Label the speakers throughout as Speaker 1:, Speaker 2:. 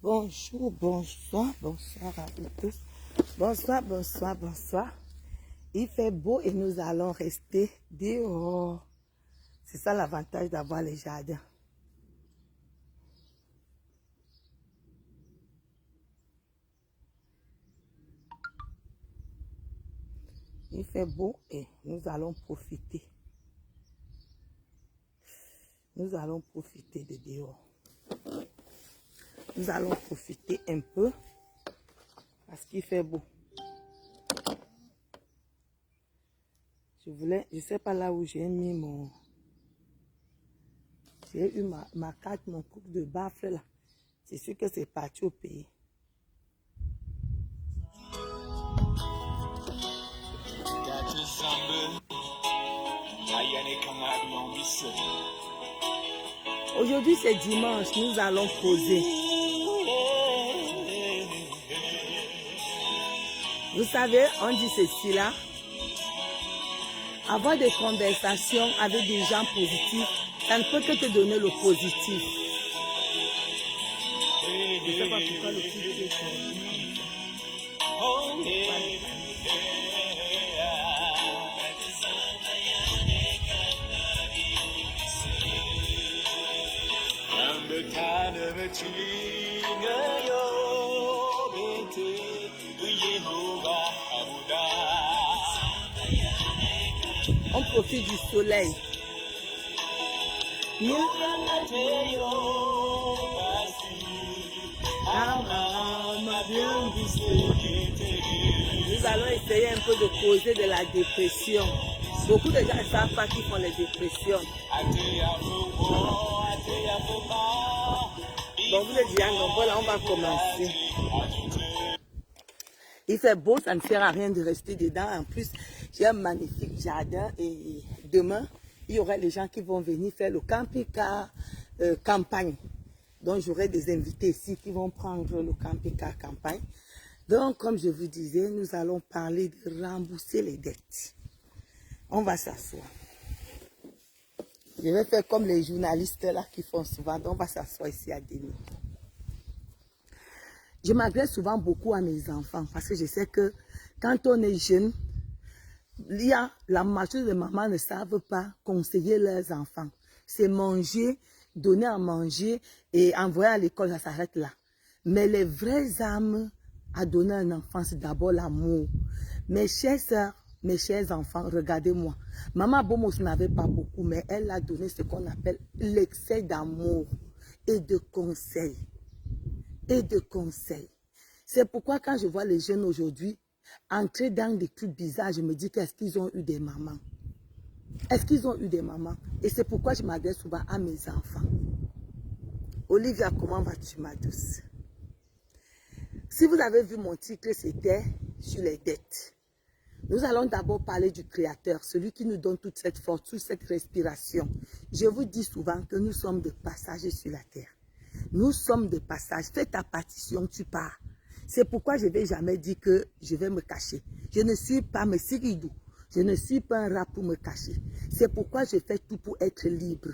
Speaker 1: Bonjour, bonsoir, bonsoir à vous tous. Bonsoir, bonsoir, bonsoir. Il fait beau et nous allons rester dehors. C'est ça l'avantage d'avoir les jardins. Il fait beau et nous allons profiter. Nous allons profiter de dehors. Nous allons profiter un peu parce qu'il fait beau. Je sais pas là où j'ai mis mon... J'ai eu ma carte, mon coupe de baffle là. C'est sûr que c'est parti au pays. Aujourd'hui c'est dimanche, nous allons poser. Vous savez, on dit ceci là. Avoir des conversations avec des gens positifs, ça ne peut que te donner le positif. Je ne sais pas pourquoi le petit est on profite du soleil. Nous allons essayer un peu de causer de la dépression. Beaucoup de gens ne savent pas qu'ils font les dépressions. Donc vous êtes déjà nombreux, là on va commencer. Il fait beau, ça ne sert à rien de rester dedans. En plus, j'ai un magnifique jardin et demain, il y aura les gens qui vont venir faire le camping-car campagne. Donc j'aurai des invités ici qui vont prendre le camping-car campagne. Donc comme je vous disais, nous allons parler de rembourser les dettes. On va s'asseoir. Je vais faire comme les journalistes là qui font souvent. Donc on va s'asseoir ici à demi. Je m'adresse souvent beaucoup à mes enfants parce que je sais que quand on est jeune, il y a la majorité des mamans ne savent pas conseiller leurs enfants. C'est manger, donner à manger et envoyer à l'école, ça s'arrête là. Mais les vraies âmes à donner à un enfant, c'est d'abord l'amour. Mes chères sœurs, mes chers enfants, regardez-moi. Maman Bomos n'avait pas beaucoup, mais elle a donné ce qu'on appelle l'excès d'amour et de conseils. C'est pourquoi quand je vois les jeunes aujourd'hui entrer dans des trucs bizarres, je me dis qu'est-ce qu'ils ont eu des mamans? Est-ce qu'ils ont eu des mamans? Et c'est pourquoi je m'adresse souvent à mes enfants. Olivia, comment vas-tu, ma douce? Si vous avez vu mon titre, c'était sur les dettes. Nous allons d'abord parler du Créateur, celui qui nous donne toute cette force, toute cette respiration. Je vous dis souvent que nous sommes de passage sur la terre. Nous sommes de passage. Fais ta partition, tu pars. C'est pourquoi je ne vais jamais dire que je vais me cacher. Je ne suis pas Messiridou. Je ne suis pas un rat pour me cacher. C'est pourquoi je fais tout pour être libre.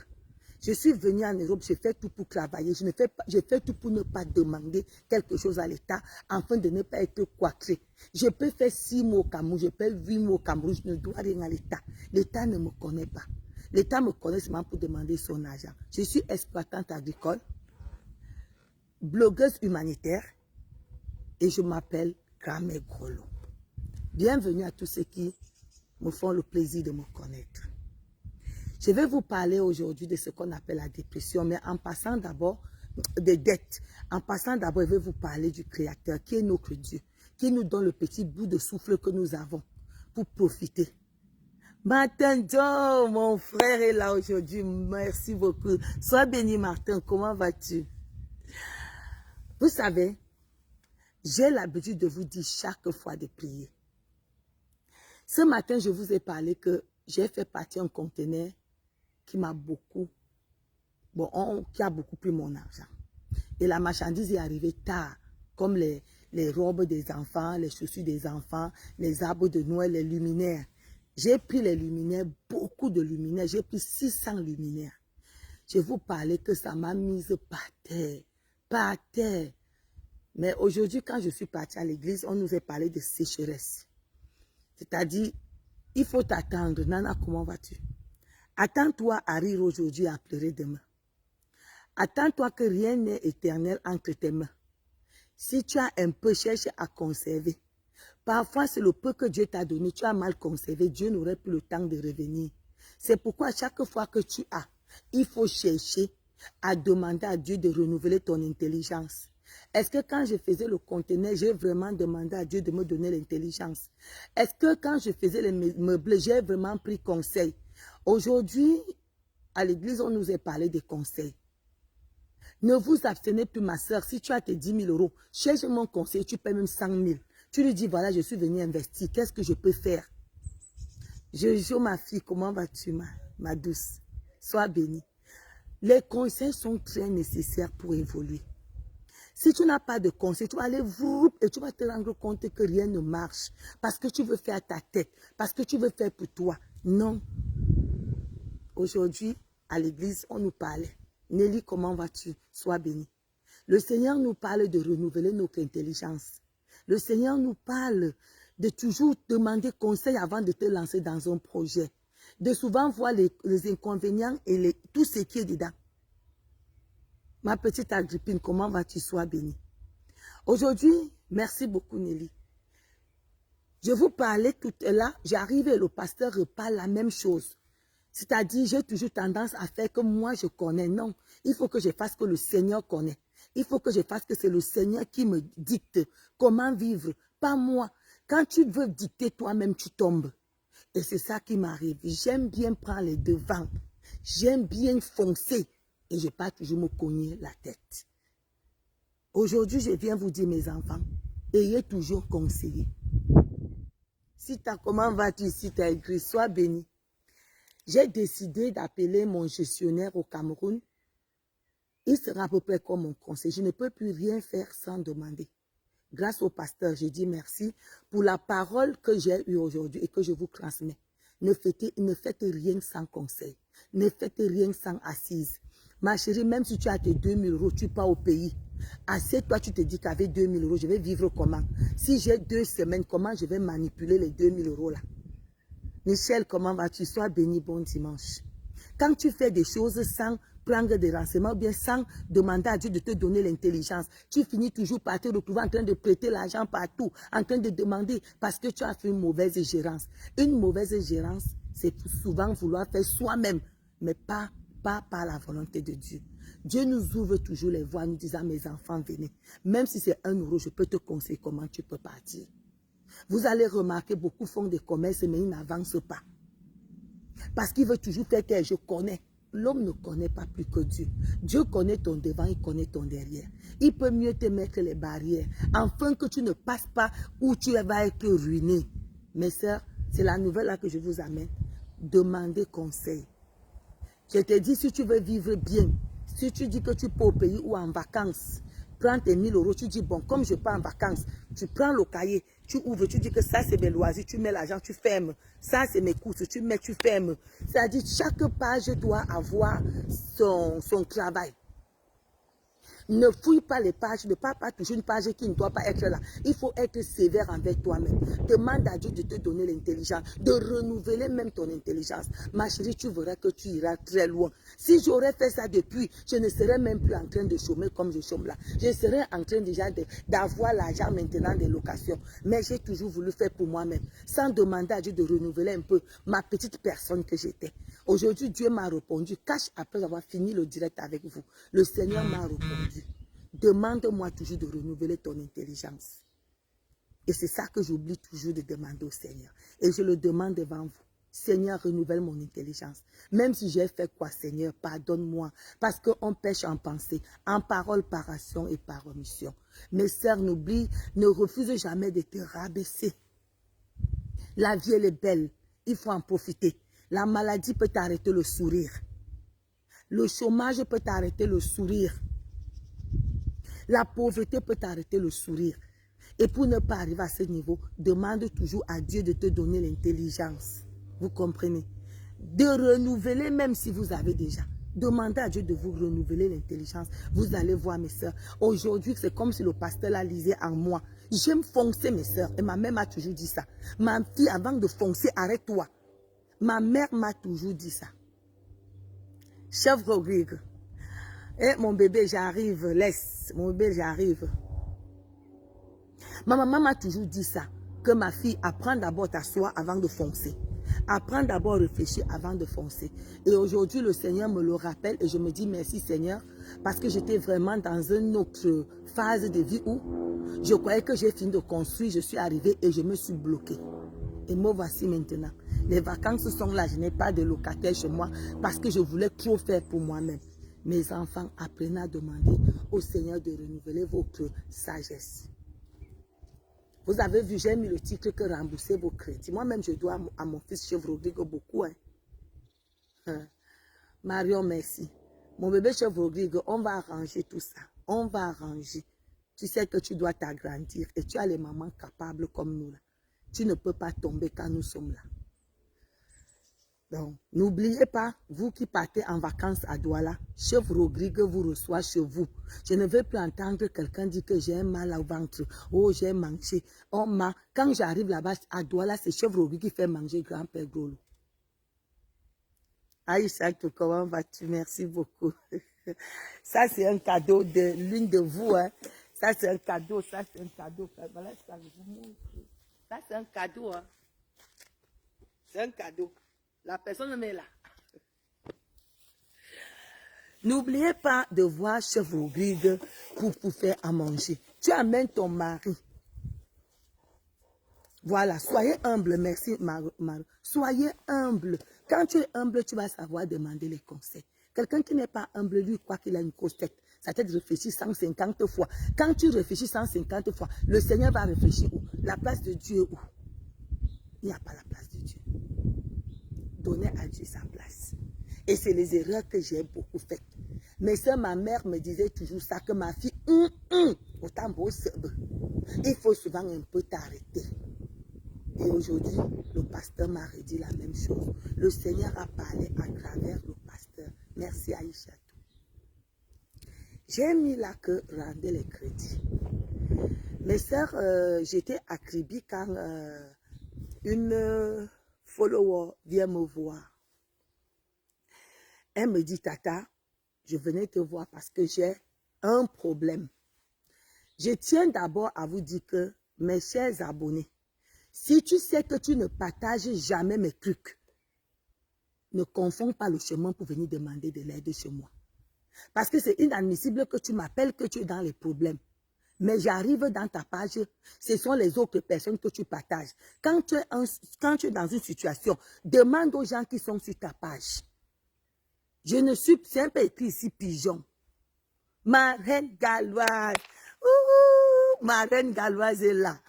Speaker 1: Je suis venu en Europe, je fais tout pour travailler. Je fais tout pour ne pas demander quelque chose à l'État afin de ne pas être coiffé. Je peux faire 6 mois au Cameroun, je peux 8 mois au Cameroun, je ne dois rien à l'État. L'État ne me connaît pas. L'État me connaît seulement pour demander son argent. Je suis exploitante agricole, blogueuse humanitaire et je m'appelle Gramé Grolo. Bienvenue à tous ceux qui me font le plaisir de me connaître. Je vais vous parler aujourd'hui de ce qu'on appelle la dépression, mais en passant d'abord des dettes. En passant d'abord, je vais vous parler du Créateur qui est notre Dieu, qui nous donne le petit bout de souffle que nous avons pour profiter. Martin Joe, mon frère est là aujourd'hui. Merci beaucoup. Sois béni, Martin. Comment vas-tu? Vous savez, j'ai l'habitude de vous dire chaque fois de prier. Ce matin, je vous ai parlé que j'ai fait partir un conteneur qui m'a beaucoup, qui a beaucoup pris mon argent. Et la marchandise est arrivée tard, comme les robes des enfants, les chaussures des enfants, les arbres de Noël, les luminaires. J'ai pris les luminaires, beaucoup de luminaires, j'ai pris 600 luminaires. Je vous parlais que ça m'a mise par terre, par terre. Mais aujourd'hui, quand je suis partie à l'église, on nous a parlé de sécheresse. C'est-à-dire, il faut t'attendre. Nana, comment vas-tu? Attends-toi à rire aujourd'hui et à pleurer demain. Attends-toi que rien n'est éternel entre tes mains. Si tu as un peu, cherche à conserver. Parfois, c'est le peu que Dieu t'a donné, tu as mal conservé. Dieu n'aurait plus le temps de revenir. C'est pourquoi chaque fois que tu as, il faut chercher à demander à Dieu de renouveler ton intelligence. Est-ce que quand je faisais le conteneur, j'ai vraiment demandé à Dieu de me donner l'intelligence? Est-ce que quand je faisais les meubles, j'ai vraiment pris conseil? Aujourd'hui, à l'église, on nous a parlé des conseils. Ne vous abstenez plus, ma soeur. Si tu as tes 10 000 €, cherche mon conseil, tu paies même 100 000. Tu lui dis, voilà, je suis venu investir. Qu'est-ce que je peux faire? Jojo, ma fille, comment vas-tu, ma douce? Sois bénie. Les conseils sont très nécessaires pour évoluer. Si tu n'as pas de conseils, tu vas aller et tu vas te rendre compte que rien ne marche. Parce que tu veux faire ta tête. Parce que tu veux faire pour toi. Non. Aujourd'hui, à l'église, on nous parlait. Nelly, comment vas-tu? Sois bénie. Le Seigneur nous parle de renouveler notre intelligence. Le Seigneur nous parle de toujours demander conseil avant de te lancer dans un projet. De souvent voir les inconvénients et tout ce qui est dedans. Ma petite Agrippine, comment vas-tu? Sois bénie. Aujourd'hui, merci beaucoup Nelly. Je vous parlais tout à l'heure, j'arrive et le pasteur reparle la même chose. C'est-à-dire, j'ai toujours tendance à faire que moi je connais. Non, il faut que je fasse que le Seigneur connaît. Il faut que je fasse que c'est le Seigneur qui me dicte comment vivre, pas moi. Quand tu veux dicter toi-même, tu tombes. Et c'est ça qui m'arrive. J'aime bien prendre les devants. J'aime bien foncer. Et je ne vais pas toujours me cogner la tête. Aujourd'hui, je viens vous dire, mes enfants, ayez toujours conseillé. Si tu as, comment vas-tu ici, tu as écrit, sois béni. J'ai décidé d'appeler mon gestionnaire au Cameroun. Il sera à peu près comme mon conseil. Je ne peux plus rien faire sans demander. Grâce au pasteur, je dis merci pour la parole que j'ai eue aujourd'hui et que je vous transmets. Ne faites rien sans conseil. Ne faites rien sans assise. Ma chérie, même si tu as tes 2 000 €, tu pars au pays. Assieds-toi, tu te dis qu'avec 2 000 €, je vais vivre comment? Si j'ai 2 semaines, comment je vais manipuler les 2 000 € là? Michel, comment vas-tu? Sois béni, bon dimanche. Quand tu fais des choses sans prendre des renseignements, ou bien sans demander à Dieu de te donner l'intelligence, tu finis toujours par te retrouver en train de prêter l'argent partout, en train de demander parce que tu as fait une mauvaise gérance. Une mauvaise gérance, c'est souvent vouloir faire soi-même, mais pas par la volonté de Dieu. Dieu nous ouvre toujours les voies, nous disant, mes enfants, venez. Même si c'est 1 €, je peux te conseiller comment tu peux partir. Vous allez remarquer, beaucoup font des commerces, mais ils n'avancent pas. Parce qu'il veut toujours faire que je connais. L'homme ne connaît pas plus que Dieu. Dieu connaît ton devant, il connaît ton derrière. Il peut mieux te mettre les barrières, afin que tu ne passes pas où tu vas être ruiné. Mes sœurs, c'est la nouvelle là que je vous amène. Demandez conseil. Je te dis, si tu veux vivre bien, si tu dis que tu peux au pays ou en vacances, prends tes 1 000 €, tu dis, bon, comme je pars en vacances, tu prends le cahier, tu ouvres, tu dis que ça c'est mes loisirs, tu mets l'argent, tu fermes. Ça c'est mes courses, tu mets, tu fermes. C'est-à-dire, chaque page doit avoir son travail. Ne fouille pas les pages, ne pas toucher une page qui ne doit pas être là. Il faut être sévère envers toi-même. Demande à Dieu de te donner l'intelligence, de renouveler même ton intelligence. Ma chérie, tu verras que tu iras très loin. Si j'aurais fait ça depuis, je ne serais même plus en train de chômer comme je chôme là. Je serais en train déjà d'avoir l'argent maintenant des locations. Mais j'ai toujours voulu faire pour moi-même, sans demander à Dieu de renouveler un peu ma petite personne que j'étais. Aujourd'hui, Dieu m'a répondu, cache après avoir fini le direct avec vous. Le Seigneur m'a répondu. Demande-moi toujours de renouveler ton intelligence. Et c'est ça que j'oublie toujours de demander au Seigneur. Et je le demande devant vous. Seigneur, renouvelle mon intelligence. Même si j'ai fait quoi, Seigneur, pardonne-moi. Parce qu'on pêche en pensée, en parole, par action et par omission. Mes sœurs, n'oublie, ne refuse jamais de te rabaisser. La vie, elle est belle. Il faut en profiter. La maladie peut t'arrêter le sourire. Le chômage peut t'arrêter le sourire. La pauvreté peut t'arrêter le sourire. Et pour ne pas arriver à ce niveau, demande toujours à Dieu de te donner l'intelligence. Vous comprenez? De renouveler même si vous avez déjà. Demandez à Dieu de vous renouveler l'intelligence. Vous allez voir mes soeurs. Aujourd'hui, c'est comme si le pasteur la lisait en moi. J'aime foncer mes soeurs. Et ma mère m'a toujours dit ça. Ma fille, avant de foncer, arrête-toi. Ma mère m'a toujours dit ça. Chef Rodrigue. Et mon bébé, j'arrive. Laisse. Mon bébé, j'arrive. Ma maman m'a toujours dit ça. Que ma fille, apprend d'abord à t'asseoir avant de foncer. Apprends d'abord à réfléchir avant de foncer. Et aujourd'hui, le Seigneur me le rappelle et je me dis merci Seigneur parce que j'étais vraiment dans une autre phase de vie où je croyais que j'ai fini de construire, je suis arrivée et je me suis bloquée. Et me voici maintenant. Les vacances sont là, je n'ai pas de locataire chez moi parce que je voulais trop faire pour moi-même. Mes enfants, apprenez à demander au Seigneur de renouveler votre sagesse. Vous avez vu, j'ai mis le titre que rembourser vos crédits. Moi-même, je dois à mon fils Chef Rodrigue beaucoup. Marion, merci. Mon bébé Chef Rodrigue, on va arranger tout ça. On va arranger. Tu sais que tu dois t'agrandir et tu as les mamans capables comme nous. Là. Tu ne peux pas tomber quand nous sommes là. Donc, n'oubliez pas, vous qui partez en vacances à Douala, Chef Rodrigue vous reçoit chez vous. Je ne veux plus entendre quelqu'un dire que j'ai mal au ventre. Oh, j'ai mangé. Oh, quand j'arrive là-bas à Douala, c'est Chef Rodrigue qui fait manger grand-père Grolo. Aïcha, comment vas-tu? Merci beaucoup. Ça, c'est un cadeau de l'une de vous. Hein. Ça, c'est un cadeau. Ça, c'est un cadeau. Voilà, ça, je vous montre. Ça, c'est un cadeau. Hein. C'est un cadeau. La personne est là. N'oubliez pas de voir Chef Rodrigue pour faire à manger. Tu amènes ton mari. Voilà, soyez humble. Merci, Marie. Soyez humble. Quand tu es humble, tu vas savoir demander les conseils. Quelqu'un qui n'est pas humble, lui, croit qu'il a une grosse tête. Sa tête réfléchit 150 fois. Quand tu réfléchis 150 fois, le Seigneur va réfléchir où? La place de Dieu où? Il n'y a pas la place de Dieu. Donnez à Dieu sa place. Et c'est les erreurs que j'ai beaucoup faites. Mais ça, ma mère me disait toujours ça, que ma fille, autant beau il faut souvent un peu t'arrêter. Et aujourd'hui, le pasteur m'a redit la même chose. Le Seigneur a parlé à travers le pasteur. Merci Aïcha. J'ai mis là que rendez les crédits. Mes sœurs, j'étais à Kribi quand une follower vient me voir. Elle me dit, Tata, je venais te voir parce que j'ai un problème. Je tiens d'abord à vous dire que, mes chers abonnés, si tu sais que tu ne partages jamais mes trucs, ne confonds pas le chemin pour venir demander de l'aide chez moi. Parce que c'est inadmissible que tu m'appelles que tu es dans les problèmes. Mais j'arrive dans ta page, ce sont les autres personnes que tu partages. Quand tu es dans une situation, demande aux gens qui sont sur ta page. Je ne suis, c'est un peu écrit ici, pigeon. Ma reine galloise. Ma reine galloise est là.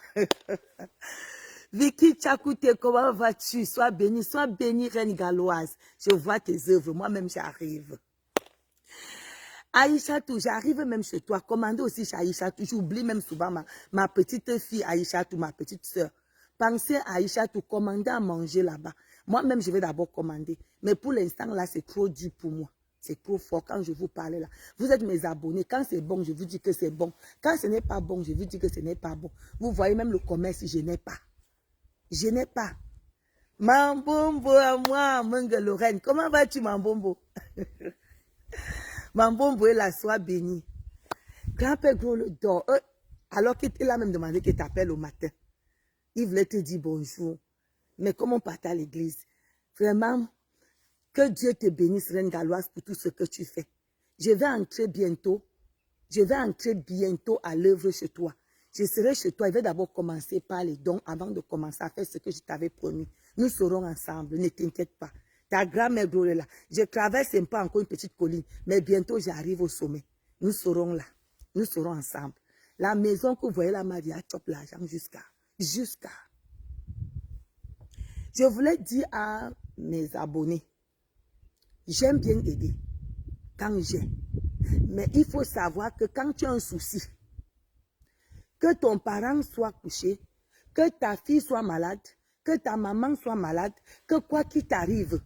Speaker 1: Vicky Tchakoute, comment vas-tu? Sois bénie, reine galloise. Je vois tes œuvres, moi-même j'arrive. Aïchatou, j'arrive même chez toi. Commandez aussi chez Aïchatou. J'oublie même souvent ma petite fille Aïchatou, ma petite soeur. Pensez à Aïchatou, commandez à manger là-bas. Moi-même, je vais d'abord commander. Mais pour l'instant, là, c'est trop dur pour moi. C'est trop fort quand je vous parle là. Vous êtes mes abonnés. Quand c'est bon, je vous dis que c'est bon. Quand ce n'est pas bon, je vous dis que ce n'est pas bon. Vous voyez même le commerce, je n'ai pas. Je n'ai pas. Mambombo à moi, Mungue Lorraine. Comment vas-tu, Mambombo? Mambombo est là, sois béni. Grand-père Gros le dort. Alors qu'il a même demandé qu'il t'appelle au matin. Il voulait te dire bonjour. Mais comment on part à l'église? Vraiment, que Dieu te bénisse, Reine Galloise, pour tout ce que tu fais. Je vais entrer bientôt. Je vais entrer bientôt à l'œuvre chez toi. Je serai chez toi. Je vais d'abord commencer par les dons avant de commencer à faire ce que je t'avais promis. Nous serons ensemble. Ne t'inquiète pas. Ta grand-mère Gros est là. Je traverse un peu encore une petite colline. Mais bientôt, j'arrive au sommet. Nous serons là. Nous serons ensemble. La maison que vous voyez là, Maria, chope l'argent jusqu'à. Je voulais dire à mes abonnés, j'aime bien aider quand j'ai. Mais il faut savoir que quand tu as un souci, que ton parent soit couché, que ta fille soit malade, que ta maman soit malade, que quoi qu'il t'arrive,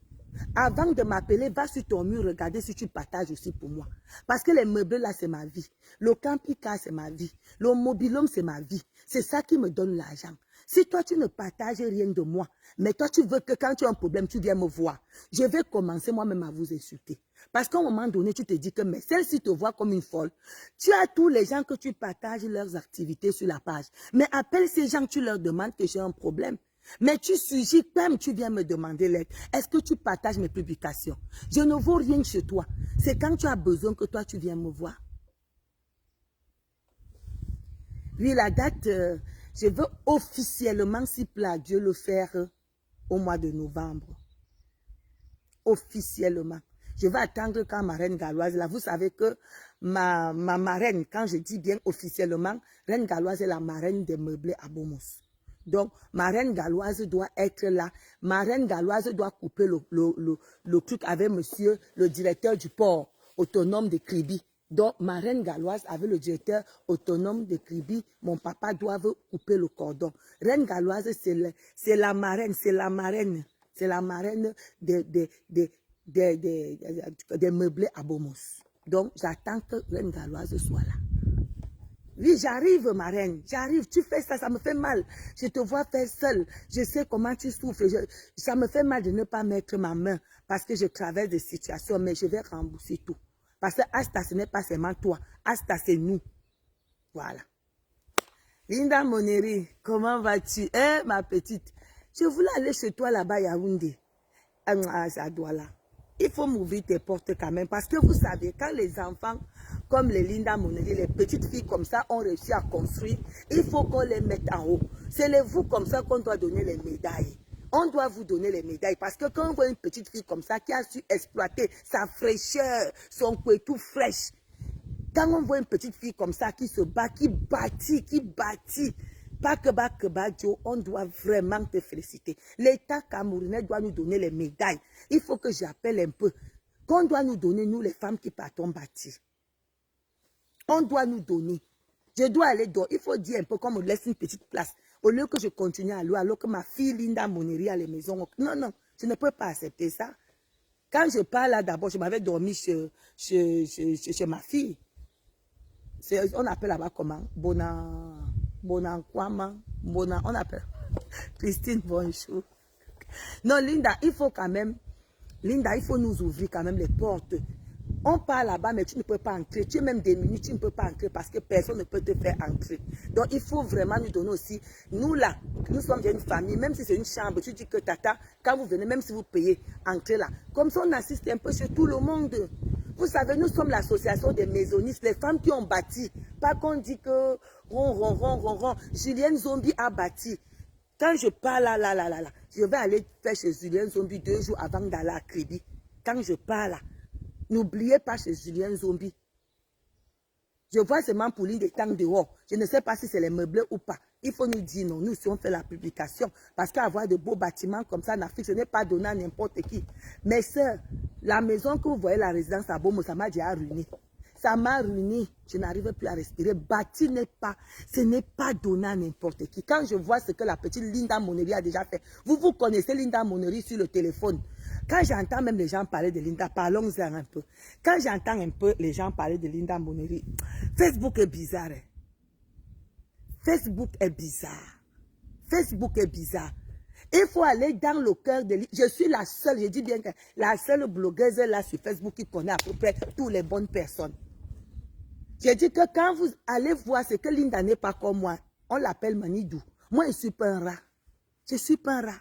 Speaker 1: Avant de m'appeler, va sur ton mur, regarder si tu partages aussi pour moi. Parce que les meubles là, c'est ma vie. Le camping-car, c'est ma vie. Le mobilhome, c'est ma vie. C'est ça qui me donne l'argent. Si toi, tu ne partages rien de moi, mais toi, tu veux que quand tu as un problème, tu viens me voir, je vais commencer moi-même à vous insulter. Parce qu'à un moment donné, tu te dis que mais celle-ci te voit comme une folle. Tu as tous les gens que tu partages leurs activités sur la page. Mais appelle ces gens, tu leur demandes que j'ai un problème. Mais tu surgis comme tu viens me demander l'aide. Est-ce que tu partages mes publications? Je ne vaux rien chez toi. C'est quand tu as besoin que toi, tu viens me voir. Oui, la date, je veux officiellement, s'il plaît à Dieu, le faire au mois de novembre. Officiellement. Je vais attendre quand ma reine galloise, là, vous savez que ma marraine, quand je dis bien officiellement, reine galloise est la marraine des meublés à Bomos. Donc, ma reine galloise doit être là. Ma reine galloise doit couper le truc avec monsieur, le directeur du port autonome de Kribi. Donc, ma reine galloise avec le directeur autonome de Kribi, mon papa doit couper le cordon. Reine galloise, c'est la marraine, c'est la marraine. C'est la marraine des meublés à Bomos. Donc, j'attends que reine galloise soit là. Oui, j'arrive, ma reine, j'arrive, tu fais ça, ça me fait mal. Je te vois faire seule, je sais comment tu souffres. Ça me fait mal de ne pas mettre ma main parce que je traverse des situations, mais je vais rembourser tout. Parce que Asta, ce n'est pas seulement toi, Asta, c'est nous. Voilà. Linda Moneri, comment vas-tu? Hein, ma petite? Je voulais aller chez toi là-bas, Yaoundé. Ah, ça doit là. Il faut m'ouvrir tes portes quand même. Parce que vous savez, quand les enfants, comme les Linda Moneri, les petites filles comme ça, ont réussi à construire, il faut qu'on les mette en haut. C'est les vous comme ça qu'on doit donner les médailles. On doit vous donner les médailles. Parce que quand on voit une petite fille comme ça qui a su exploiter sa fraîcheur, son tout fraîche, quand on voit une petite fille comme ça qui se bat, qui bâtit, on doit vraiment te féliciter. L'État camerounais doit nous donner les médailles. Il faut que j'appelle un peu. Qu'on doit nous donner, nous les femmes qui partons bâtir. On doit nous donner. Je dois aller dehors. Il faut dire un peu qu'on me laisse une petite place. Au lieu que je continue à louer, alors que ma fille Linda Moneri à la maison. Non, non, je ne peux pas accepter ça. Quand je parle là, d'abord, je m'avais dormi chez ma fille. On appelle là-bas comment? Bonankwama. On appelle. Christine, bonjour. Non, Linda, il faut quand même, Linda, il faut nous ouvrir quand même les portes. On parle là-bas, mais tu ne peux pas entrer. Tu es même démuni, tu ne peux pas entrer parce que personne ne peut te faire entrer. Donc, il faut vraiment nous donner aussi. Nous là, nous sommes une famille, même si c'est une chambre, tu dis que tata, quand vous venez, même si vous payez, entrez là. Comme ça, on assiste un peu chez tout le monde. Vous savez, nous sommes l'association des maisonnistes, les femmes qui ont bâti. Pas qu'on dit que Julienne Zombie a bâti. Quand je parle là, je vais aller faire chez Julienne Zombie 2 jours avant d'aller à Kribi. Quand je parle là, n'oubliez pas chez Julienne Zombie. Je vois seulement pour lui des temps dehors. Je ne sais pas si c'est les meubles ou pas. Il faut nous dire non. Nous, si on fait la publication, parce qu'avoir de beaux bâtiments comme ça en Afrique, ce n'est pas donné à n'importe qui. Mes soeurs, la maison que vous voyez, la résidence à Bomo, ça m'a déjà ruiné. Ça m'a ruiné. Je n'arrive plus à respirer. Bâti ce n'est pas donné à n'importe qui. Quand je vois ce que la petite Linda Moneri a déjà fait, vous connaissez Linda Moneri sur le téléphone. Quand j'entends même les gens parler de Linda, parlons-en un peu. Quand j'entends un peu les gens parler de Linda Moneri, Facebook est bizarre. Hein? Facebook est bizarre. Facebook est bizarre. Il faut aller dans le cœur de l'île. Je suis la seule, je dis bien que la seule blogueuse là sur Facebook qui connaît à peu près toutes les bonnes personnes. J'ai dit que quand vous allez voir ce que Linda n'est pas comme moi, on l'appelle Manidou. Moi, je ne suis pas un rat. Je ne suis pas un rat.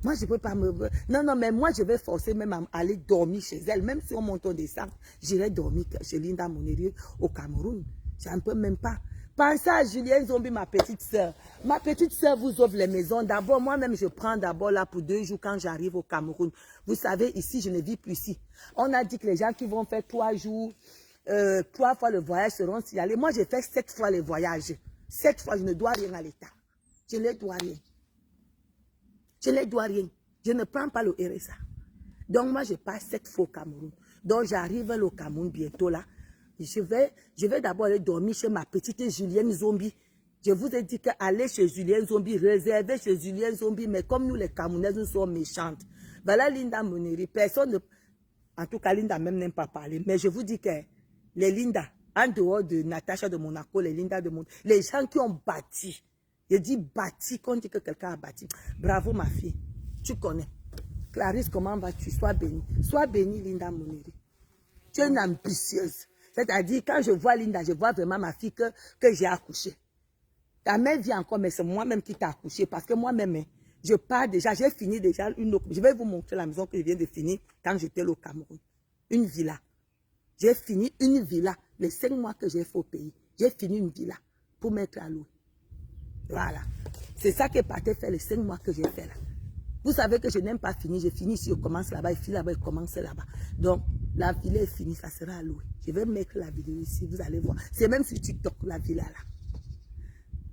Speaker 1: Moi, je ne peux pas me... Non, non, mais moi, je vais forcer même à aller dormir chez elle. Même si on monte, on descend, j'irai dormir chez Linda Moneri au Cameroun. Je ne peux même pas. Pensez à Julienne Zombie, ma petite soeur. Ma petite soeur vous offre les maisons. D'abord, moi-même, je prends d'abord là pour 2 jours quand j'arrive au Cameroun. Vous savez, ici, je ne vis plus ici. On a dit que les gens qui vont faire 3 jours, 3 fois le voyage seront signalés. Moi, j'ai fait 7 fois le voyage. 7 fois, je ne dois rien à l'État. Je ne dois rien. Je ne dois rien. Je ne prends pas le RSA. Donc, moi, je passe 7 fois au Cameroun. Donc, j'arrive au Cameroun bientôt là. Je vais d'abord aller dormir chez ma petite Julienne Zombie. Je vous ai dit qu'aller chez Julienne Zombie, réserver chez Julienne Zombie, mais comme nous les Camerounaises, nous sommes méchantes. Voilà Linda Moneri. Personne ne... En tout cas, Linda même n'aime pas parler. Mais je vous dis que les Linda, en dehors de Natacha de Monaco, les Linda de Monaco, les gens qui ont bâti, je dis bâti, quand on dit que quelqu'un a bâti. Bravo ma fille, tu connais. Clarisse, comment vas-tu? Sois bénie. Sois bénie, Linda Moneri. Tu es une ambitieuse. C'est-à-dire, quand je vois Linda, je vois vraiment ma fille que j'ai accouchée. Ta mère vit encore, mais c'est moi-même qui t'ai accouché. Parce que moi-même, je pars déjà, j'ai fini déjà une autre. Je vais vous montrer la maison que je viens de finir quand j'étais au Cameroun. Une villa. J'ai fini une villa. Les 5 mois que j'ai fait au pays, j'ai fini une villa pour mettre à louer. Voilà. C'est ça que Pathé fait les 5 mois que j'ai fait là. Vous savez que je n'aime pas finir. Je finis ici, je commence là-bas, je finis là-bas, je commence là-bas. Donc, la villa est finie, ça sera à louer. Je vais mettre la vidéo ici, vous allez voir. C'est même sur TikTok, la villa là.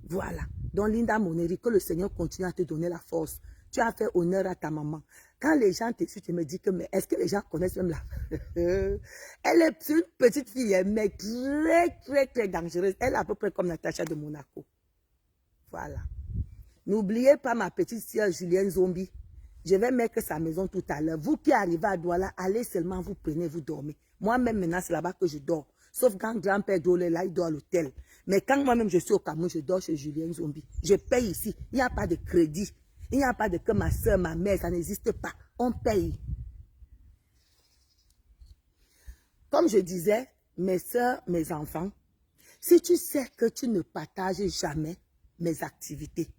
Speaker 1: Voilà. Donc, Linda Moneri, que le Seigneur continue à te donner la force. Tu as fait honneur à ta maman. Quand les gens te suivent, tu me dis que, mais est-ce que les gens connaissent même là? Elle est une petite fille, mais très, très, très dangereuse. Elle est à peu près comme Natacha de Monaco. Voilà. N'oubliez pas ma petite sœur Julienne Zombie. Je vais mettre sa maison tout à l'heure. Vous qui arrivez à Douala, allez seulement, vous prenez, vous dormez. Moi-même, maintenant, c'est là-bas que je dors. Sauf quand grand-père Dole est là, il dort à l'hôtel. Mais quand moi-même, je suis au Cameroun, je dors chez Julienne Zombie. Je paye ici. Il n'y a pas de crédit. Il n'y a pas de que ma soeur, ma mère, ça n'existe pas. On paye. Comme je disais, mes soeurs, mes enfants, si tu sais que tu ne partages jamais mes activités,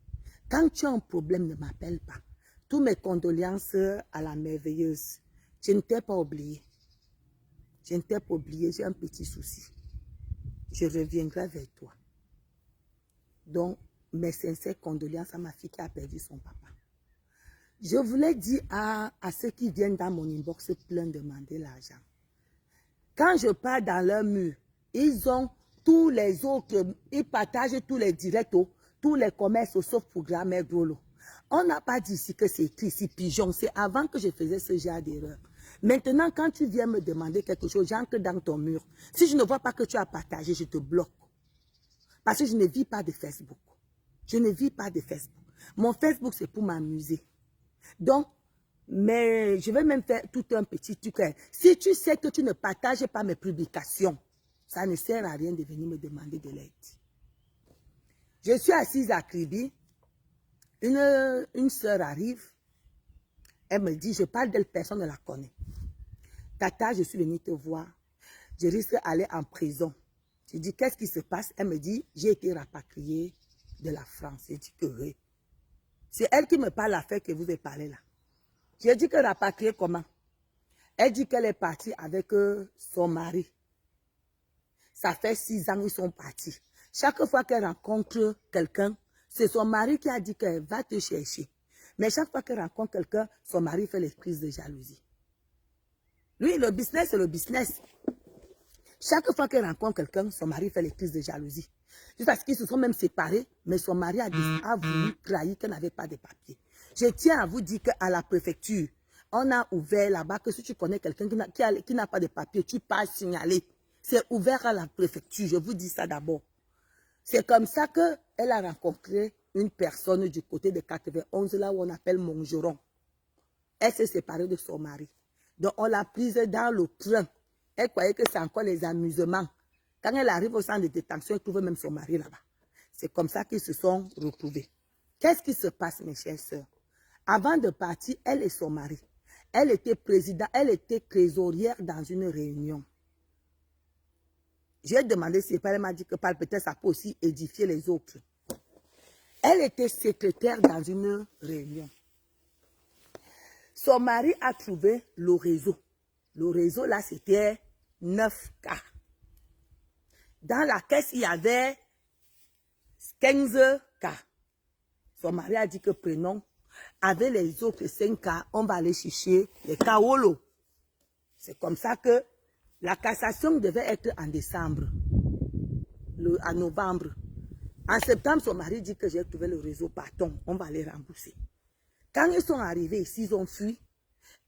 Speaker 1: quand tu as un problème, ne m'appelle pas. Toutes mes condoléances à la merveilleuse. Je ne t'ai pas oublié. Je ne t'ai pas oublié, j'ai un petit souci. Je reviendrai vers toi. Donc, mes sincères condoléances à ma fille qui a perdu son papa. Je voulais dire à ceux qui viennent dans mon inbox plein demander l'argent. Quand je pars dans leur mur, ils ont tous les autres, ils partagent tous les directs, tous les commerces, sauf pour Grand-mère Grolo. On n'a pas dit ici que c'est écrit ici pigeon, c'est avant que je faisais ce genre d'erreur. Maintenant, quand tu viens me demander quelque chose, j'entre dans ton mur. Si je ne vois pas que tu as partagé, je te bloque. Parce que je ne vis pas de Facebook. Je ne vis pas de Facebook. Mon Facebook, c'est pour m'amuser. Donc, mais je vais même faire tout un petit truc. Si tu sais que tu ne partages pas mes publications, ça ne sert à rien de venir me demander de l'aide. Je suis assise à Kribi. Une sœur arrive. Elle me dit, je parle d'elle, personne ne la connaît. Tata, je suis venue te voir. Je risque d'aller en prison. Je dis, qu'est-ce qui se passe? Elle me dit, j'ai été rapatriée de la France. Je dis que oui. C'est elle qui me parle l'affaire que vous avez parlé là. J'ai dit que rapatriée comment? Elle dit qu'elle est partie avec son mari. Ça fait 6 ans qu'ils sont partis. Chaque fois qu'elle rencontre quelqu'un, c'est son mari qui a dit qu'elle va te chercher. Mais chaque fois qu'elle rencontre quelqu'un, son mari fait les crises de jalousie. Lui, le business, c'est le business. Chaque fois qu'elle rencontre quelqu'un, son mari fait les crises de jalousie. Jusqu'à ce qu'ils se sont même séparés, mais son mari a voulu trahir qu'elle n'avait pas de papier. Je tiens à vous dire qu'à la préfecture, on a ouvert là-bas que si tu connais quelqu'un qui n'a pas de papier, tu peux signaler. C'est ouvert à la préfecture, je vous dis ça d'abord. C'est comme ça qu'elle a rencontré une personne du côté de 91, là où on appelle Montgeron. Elle s'est séparée de son mari. Donc on l'a prise dans le train. Elle croyait que c'est encore les amusements. Quand elle arrive au centre de détention, elle trouve même son mari là-bas. C'est comme ça qu'ils se sont retrouvés. Qu'est-ce qui se passe, mes chères sœurs? Avant de partir, elle et son mari, elle était trésorière dans une réunion. J'ai demandé si elle m'a dit que peut-être ça peut aussi édifier les autres. Elle était secrétaire dans une réunion. Son mari a trouvé le réseau. Le réseau, là, c'était 9K. Dans la caisse, il y avait 15K. Son mari a dit que prenons, avec les autres 5K, on va aller chercher les Kaolo. C'est comme ça que la cassation devait être en décembre, en novembre. En septembre, son mari dit que j'ai trouvé le réseau, pardon, on va les rembourser. Quand ils sont arrivés ici, ils ont fui.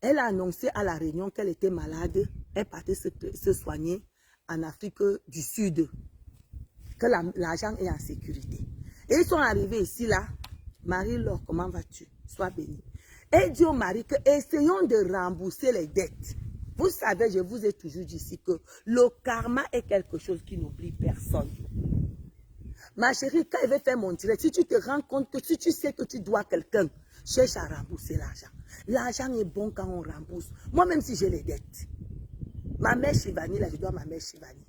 Speaker 1: Elle a annoncé à la réunion qu'elle était malade. Elle partait se soigner en Afrique du Sud. Que l'argent est en sécurité. Et ils sont arrivés ici, là. Marie-Laure, comment vas-tu? Sois bénie. Elle dit au mari que essayons de rembourser les dettes. Vous savez, je vous ai toujours dit ici que le karma est quelque chose qui n'oublie personne. Ma chérie, quand elle veut faire mon direct, si tu te rends compte que si tu sais que tu dois quelqu'un, cherche à rembourser l'argent. L'argent est bon quand on rembourse. Moi-même si j'ai les dettes, ma mère Shivani, là, je dois à ma mère Shivani.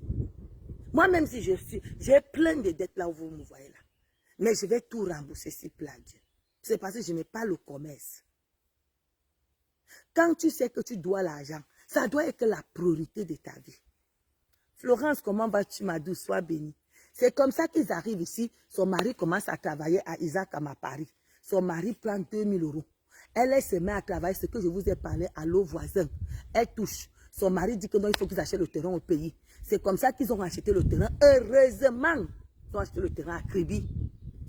Speaker 1: Moi-même si j'ai plein de dettes là où vous me voyez là. Mais je vais tout rembourser s'il plaît à Dieu. C'est parce que je n'ai pas le commerce. Quand tu sais que tu dois l'argent, ça doit être la priorité de ta vie. Florence, comment vas-tu, ma douce? Sois bénie. C'est comme ça qu'ils arrivent ici. Son mari commence à travailler à Isaac à Paris. Son mari prend 2000 €. Elle se met à travailler, ce que je vous ai parlé, à l'eau voisin. Elle touche. Son mari dit que non, il faut qu'ils achètent le terrain au pays. C'est comme ça qu'ils ont acheté le terrain. Heureusement, ils ont acheté le terrain à Kribi.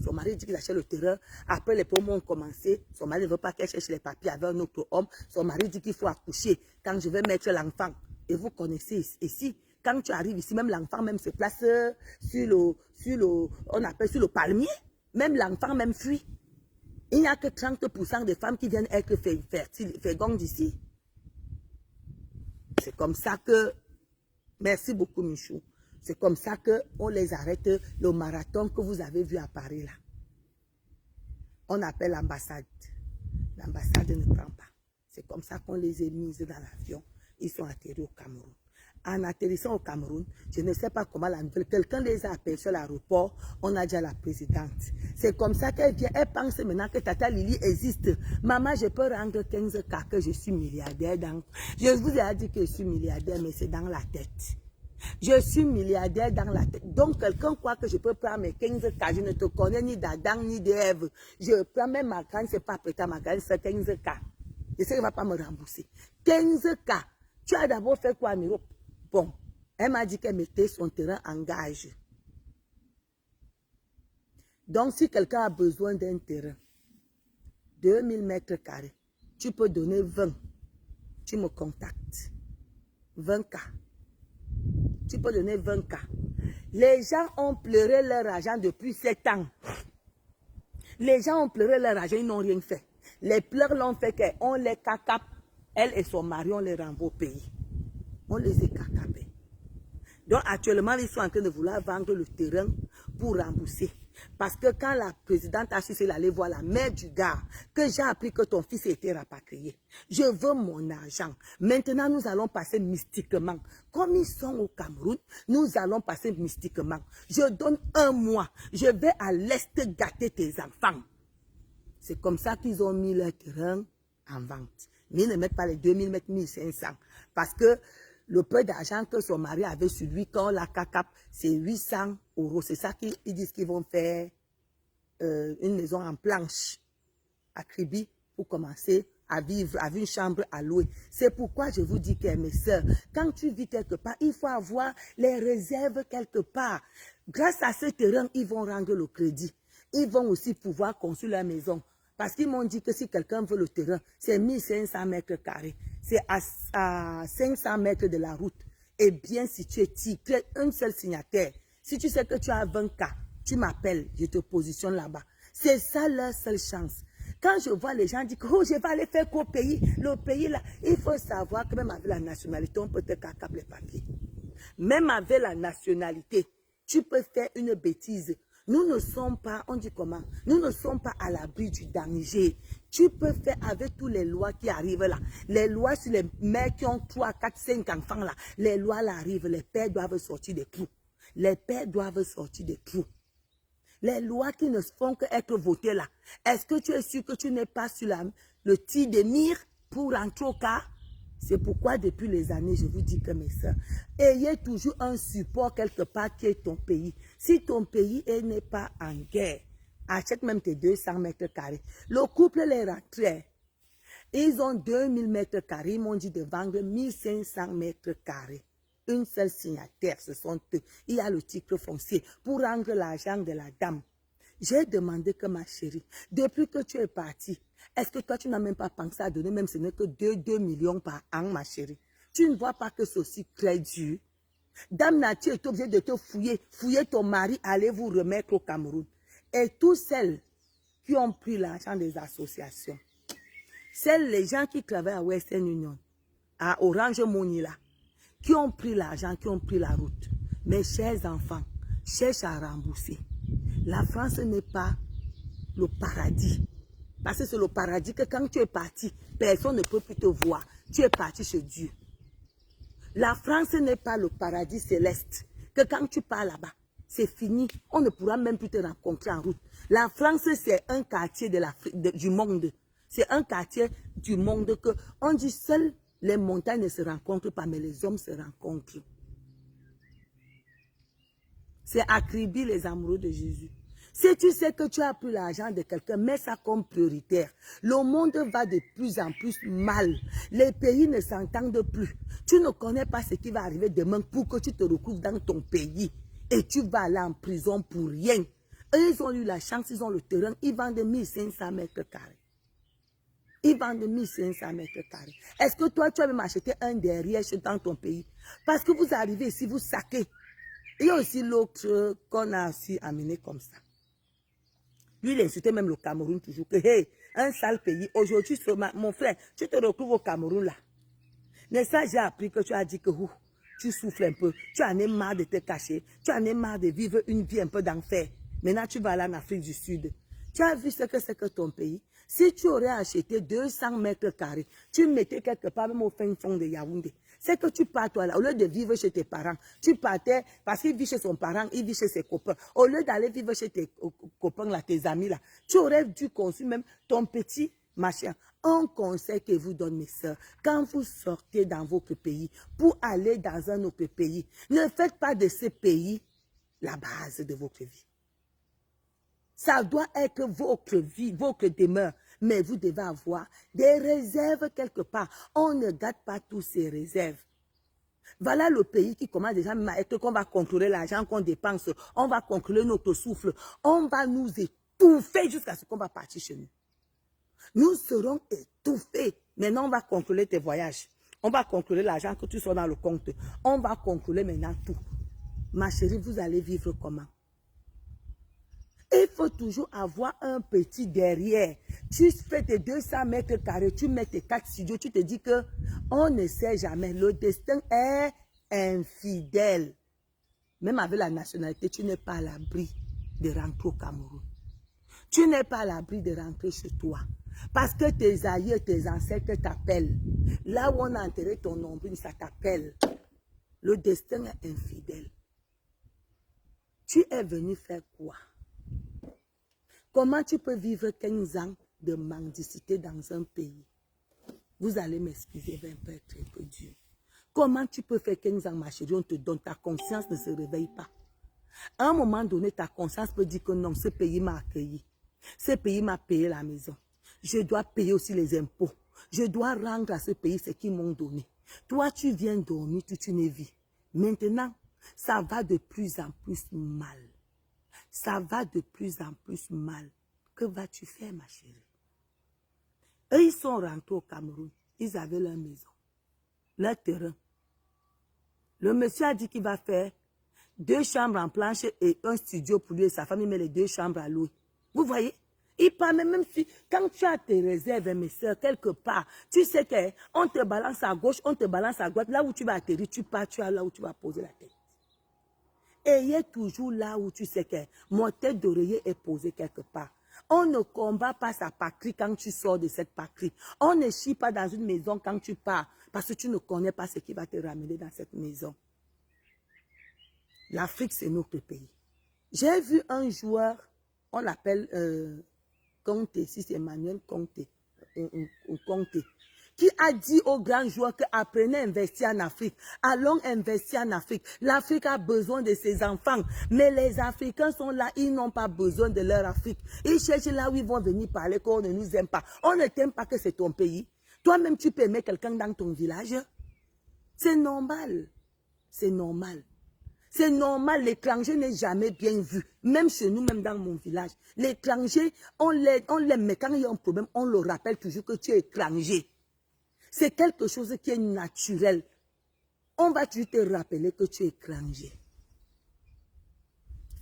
Speaker 1: Son mari dit qu'il achète le terrain. Après, les pommes ont commencé. Son mari ne veut pas qu'elle cherche les papiers avec un autre homme. Son mari dit qu'il faut accoucher quand je vais mettre l'enfant. Et vous connaissez ici, quand tu arrives ici, même l'enfant même se place sur le palmier. Même l'enfant même fuit. Il n'y a que 30% des femmes qui viennent être fécondes ici. C'est comme ça que, merci beaucoup Michou, c'est comme ça qu'on les arrête, le marathon que vous avez vu à Paris là. On appelle l'ambassade. L'ambassade ne prend pas. C'est comme ça qu'on les a mis dans l'avion. Ils sont atterris au Cameroun. En atterrissant au Cameroun, je ne sais pas comment la nouvelle, quelqu'un les a aperçus à l'aéroport, on a déjà la présidente. C'est comme ça qu'elle vient, elle pense maintenant que Tata Lily existe. Maman, je peux rendre 15 cas que je suis milliardaire. Je vous ai dit que je suis milliardaire, mais c'est dans la tête. Je suis milliardaire dans la tête. Donc, quelqu'un croit que je peux prendre mes 15 cas. Je ne te connais ni d'Adam ni d'Ève. Je prends même ma grande, c'est pas prêt à ma grande, c'est 15 cas. Je sais qu'elle ne va pas me rembourser. 15 cas. Tu as d'abord fait quoi en Europe? Bon, elle m'a dit qu'elle mettait son terrain en gage. Donc, si quelqu'un a besoin d'un terrain, 2000 mètres carrés, tu peux donner 20. Tu me contactes. 20 cas. Tu peux donner 20 cas. Les gens ont pleuré leur argent depuis 7 ans. Les gens ont pleuré leur argent, ils n'ont rien fait. Les pleurs l'ont fait qu'on les cacape. Elle et son mari, on les renvoie au pays. On les a cacapés. Donc actuellement, ils sont en train de vouloir vendre le terrain pour rembourser. Parce que quand la présidente a su aller voir la mère du gars, que j'ai appris que ton fils a été rapatrié. Je veux mon argent. Maintenant, nous allons passer mystiquement. Comme ils sont au Cameroun, nous allons passer mystiquement. Je donne 1 mois. Je vais à l'Est gâter tes enfants. C'est comme ça qu'ils ont mis leur terrain en vente. Mais ils ne mettent pas les 2000, mettent 1500. Parce que le peu d'argent que son mari avait sur lui, quand on la cacape, c'est 800 €. C'est ça qu'ils disent qu'ils vont faire une maison en planche à Kribi pour commencer à vivre, avec une chambre à louer. C'est pourquoi je vous dis que mes soeurs, quand tu vis quelque part, il faut avoir les réserves quelque part. Grâce à ce terrain, ils vont rendre le crédit. Ils vont aussi pouvoir construire leur maison. Parce qu'ils m'ont dit que si quelqu'un veut le terrain, c'est 1500 mètres carrés. C'est à 500 mètres de la route. Et bien situé, tu es un seul signataire. Si tu sais que tu as 20 cas, tu m'appelles, je te positionne là-bas. C'est ça leur seule chance. Quand je vois les gens dire que oh, je vais aller faire qu'au pays, le pays là, il faut savoir que même avec la nationalité, on peut te cacaper les papiers. Même avec la nationalité, tu peux faire une bêtise. Nous ne sommes pas, on dit comment? Nous ne sommes pas à l'abri du danger. Tu peux faire avec toutes les lois qui arrivent là. Les lois sur les mères qui ont 3, 4, 5 enfants là. Les lois là arrivent, les pères doivent sortir des trous. Les pères doivent sortir des trous. Les lois qui ne font qu'être votées là. Est-ce que tu es sûr que tu n'es pas sur le tir de mire pour rentrer au cas? C'est pourquoi depuis les années, je vous dis que mes soeurs, ayez toujours un support quelque part qui est ton pays. Si ton pays n'est pas en guerre, achète même tes 200 mètres carrés. Le couple les rentrait. Ils ont 2000 mètres carrés. Ils m'ont dit de vendre 1500 mètres carrés. Une seule signataire, ce sont eux. Il y a le titre foncier pour rendre l'argent de la dame. J'ai demandé que ma chérie, depuis que tu es partie, est-ce que toi, tu n'as même pas pensé à donner, même ce n'est que 2 millions par an, ma chérie? Tu ne vois pas que c'est aussi très dur? Dame Nature est obligée de te fouiller ton mari, allez vous remettre au Cameroun. Et tous celles qui ont pris l'argent des associations, C'est les gens qui travaillent à Western Union, à Orange Money là, qui ont pris l'argent, qui ont pris la route. Mes chers enfants, cherche à rembourser. La France n'est pas le paradis. Parce que c'est le paradis que quand tu es parti, personne ne peut plus te voir. Tu es parti chez Dieu. La France n'est pas le paradis céleste. Que quand tu pars là-bas, c'est fini. On ne pourra même plus te rencontrer en route. La France, c'est un quartier du monde. C'est un quartier du monde que on dit seuls les montagnes ne se rencontrent pas, mais les hommes se rencontrent. C'est Acribi, les amoureux de Jésus. Si tu sais que tu as pris l'argent de quelqu'un, mets ça comme prioritaire. Le monde va de plus en plus mal. Les pays ne s'entendent plus. Tu ne connais pas ce qui va arriver demain pour que tu te retrouves dans ton pays. Et tu vas aller en prison pour rien. Eux, ils ont eu la chance, ils ont le terrain, ils vendent 1500 mètres carrés. Ils vendent 1500 mètres carrés. Est-ce que toi, tu as même acheté un derrière dans ton pays? Parce que vous arrivez ici, vous saquez. Il y a aussi l'autre qu'on a aussi amené comme ça. Lui, il insultait même le Cameroun toujours. Que, hey, un sale pays. Aujourd'hui, mon frère, tu te retrouves au Cameroun là. N'est-ce pas, j'ai appris que tu as dit que tu souffles un peu. Tu en es marre de te cacher. Tu en es marre de vivre une vie un peu d'enfer. Maintenant, tu vas aller en Afrique du Sud. Tu as vu ce que c'est que ton pays? Si tu aurais acheté 200 mètres carrés, tu mettais quelque part même au fin fond de Yaoundé. C'est que tu pars toi là, au lieu de vivre chez tes parents, tu partais parce qu'il vit chez son parent, il vit chez ses copains. Au lieu d'aller vivre chez tes copains là, tes amis là, tu aurais dû construire même ton petit machin. Un conseil que vous donne, mes soeurs, quand vous sortez dans votre pays pour aller dans un autre pays, ne faites pas de ce pays la base de votre vie. Ça doit être votre vie, votre demeure. Mais vous devez avoir des réserves quelque part. On ne gâte pas tous ces réserves. Voilà le pays qui commence déjà à être qu'on va contrôler l'argent qu'on dépense. On va contrôler notre souffle. On va nous étouffer jusqu'à ce qu'on va partir chez nous. Nous serons étouffés. Maintenant, on va contrôler tes voyages. On va contrôler l'argent que tu sois dans le compte. On va contrôler maintenant tout. Ma chérie, vous allez vivre comment? Il faut toujours avoir un petit derrière. Tu fais tes 200 mètres carrés, tu mets tes 4 studios, tu te dis que on ne sait jamais. Le destin est infidèle. Même avec la nationalité, tu n'es pas à l'abri de rentrer au Cameroun. Tu n'es pas à l'abri de rentrer chez toi. Parce que tes aïeux, tes ancêtres t'appellent. Là où on a enterré ton nombril, ça t'appelle. Le destin est infidèle. Tu es venu faire quoi? Comment tu peux vivre 15 ans de mendicité dans un pays? Vous allez m'excuser, un peu être un peu dur. Comment tu peux faire 15 ans, ma chérie, on te donne, ta conscience ne se réveille pas. À un moment donné, ta conscience peut dire que non, ce pays m'a accueilli. Ce pays m'a payé la maison. Je dois payer aussi les impôts. Je dois rendre à ce pays ce qu'ils m'ont donné. Toi, tu viens dormir toute une vie. Maintenant, ça va de plus en plus mal. Ça va de plus en plus mal. Que vas-tu faire, ma chérie? Eux, ils sont rentrés au Cameroun. Ils avaient leur maison, leur terrain. Le monsieur a dit qu'il va faire 2 chambres en planche et un studio pour lui et sa famille, mais les 2 chambres à louer. Vous voyez? Il parle même si, quand tu as tes réserves, mes soeurs, quelque part, tu sais qu'on te balance à gauche, on te balance à droite. Là où tu vas atterrir, tu pars, tu as là où tu vas poser la tête. Ayez toujours là où tu sais que mon tête d'oreiller est posée quelque part. On ne combat pas sa patrie quand tu sors de cette patrie. On ne chie pas dans une maison quand tu pars parce que tu ne connais pas ce qui va te ramener dans cette maison. L'Afrique, c'est notre pays. J'ai vu un joueur, on l'appelle Conte, si c'est Emmanuel Conte, qui a dit aux grands joueurs que apprenez à investir en Afrique. Allons investir en Afrique. L'Afrique a besoin de ses enfants. Mais les Africains sont là, ils n'ont pas besoin de leur Afrique. Ils cherchent là où ils vont venir parler qu'on ne nous aime pas. On ne t'aime pas que c'est ton pays. Toi-même, tu peux aimer quelqu'un dans ton village. C'est normal. C'est normal. C'est normal, l'étranger n'est jamais bien vu. Même chez nous, même dans mon village. L'étranger, on l'aime, mais quand il y a un problème, on le rappelle toujours que tu es étranger. C'est quelque chose qui est naturel. On va toujours te rappeler que tu es étranger.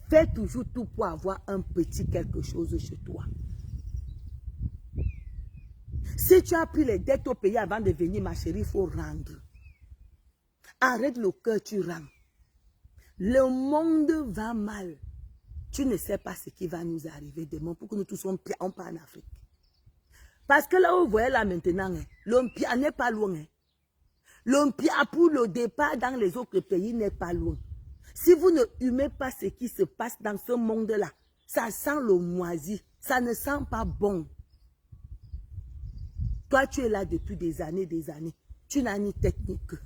Speaker 1: Fais toujours tout pour avoir un petit quelque chose chez toi. Si tu as pris les dettes au pays avant de venir, ma chérie, il faut rendre. Arrête le cœur, tu rends. Le monde va mal. Tu ne sais pas ce qui va nous arriver demain pour que nous tous soyons en pas en Afrique. Parce que là où vous voyez là maintenant, l'Olympia n'est pas loin. L'Olympia pour le départ dans les autres pays n'est pas loin. Si vous ne humez pas ce qui se passe dans ce monde-là, ça sent le moisi. Ça ne sent pas bon. Toi, tu es là depuis des années. Tu n'as ni tête ni queue.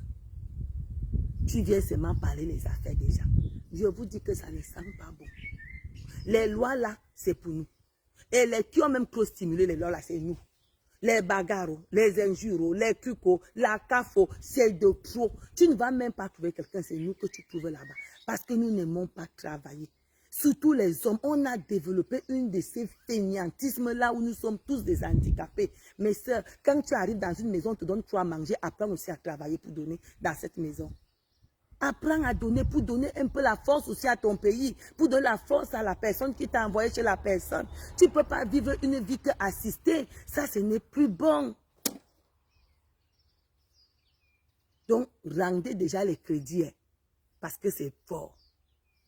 Speaker 1: Tu viens seulement parler les affaires des gens. Je vous dis que ça ne sent pas bon. Les lois là, c'est pour nous. Et les qui ont même trop stimulé les lois là, c'est nous. Les bagarres, les injures, les trucs, la CAFO, c'est de trop. Tu ne vas même pas trouver quelqu'un, c'est nous que tu trouves là-bas. Parce que nous n'aimons pas travailler. Surtout les hommes, on a développé une de ces fainéantismes-là où nous sommes tous des handicapés. Mes soeurs, quand tu arrives dans une maison, on te donne quoi à manger, apprends aussi à travailler pour donner dans cette maison. Apprends à donner pour donner un peu la force aussi à ton pays, pour donner la force à la personne qui t'a envoyé chez la personne. Tu ne peux pas vivre une vie que assistée. Ça, ce n'est plus bon. Donc, rendez déjà les crédits, parce que c'est fort.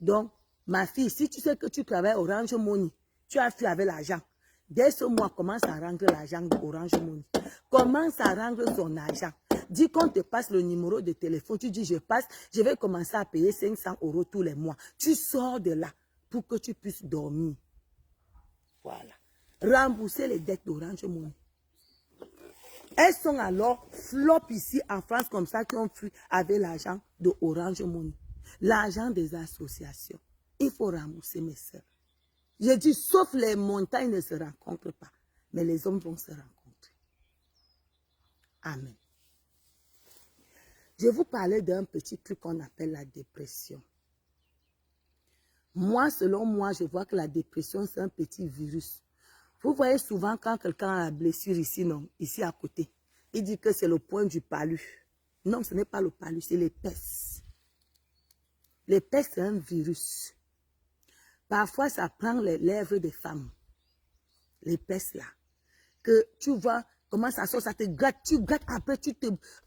Speaker 1: Donc, ma fille, si tu sais que tu travailles Orange Money, tu as fait avec l'argent. Dès ce mois, commence à rendre l'argent d'Orange Money. Commence à rendre son argent. Dis qu'on te passe le numéro de téléphone. Tu dis, je passe, je vais commencer à payer 500 € tous les mois. Tu sors de là pour que tu puisses dormir. Voilà. Rembourser les dettes d'Orange Money. Elles sont alors flop ici en France comme ça qui ont fui avec l'argent de Orange Money. L'argent des associations. Il faut rembourser, mes soeurs. Je dis, sauf les montagnes ne se rencontrent pas. Mais les hommes vont se rencontrer. Amen. Je vous parlais d'un petit truc qu'on appelle la dépression. Moi, selon moi, je vois que la dépression, c'est un petit virus. Vous voyez souvent quand quelqu'un a la blessure ici, non, ici à côté, il dit que c'est le point du palu. Non, ce n'est pas le palu, c'est les pestes. Les pestes, c'est un virus. Parfois, ça prend les lèvres des femmes. Les pestes là. Que tu vois comment ça sort, ça te gratte. Tu grattes, après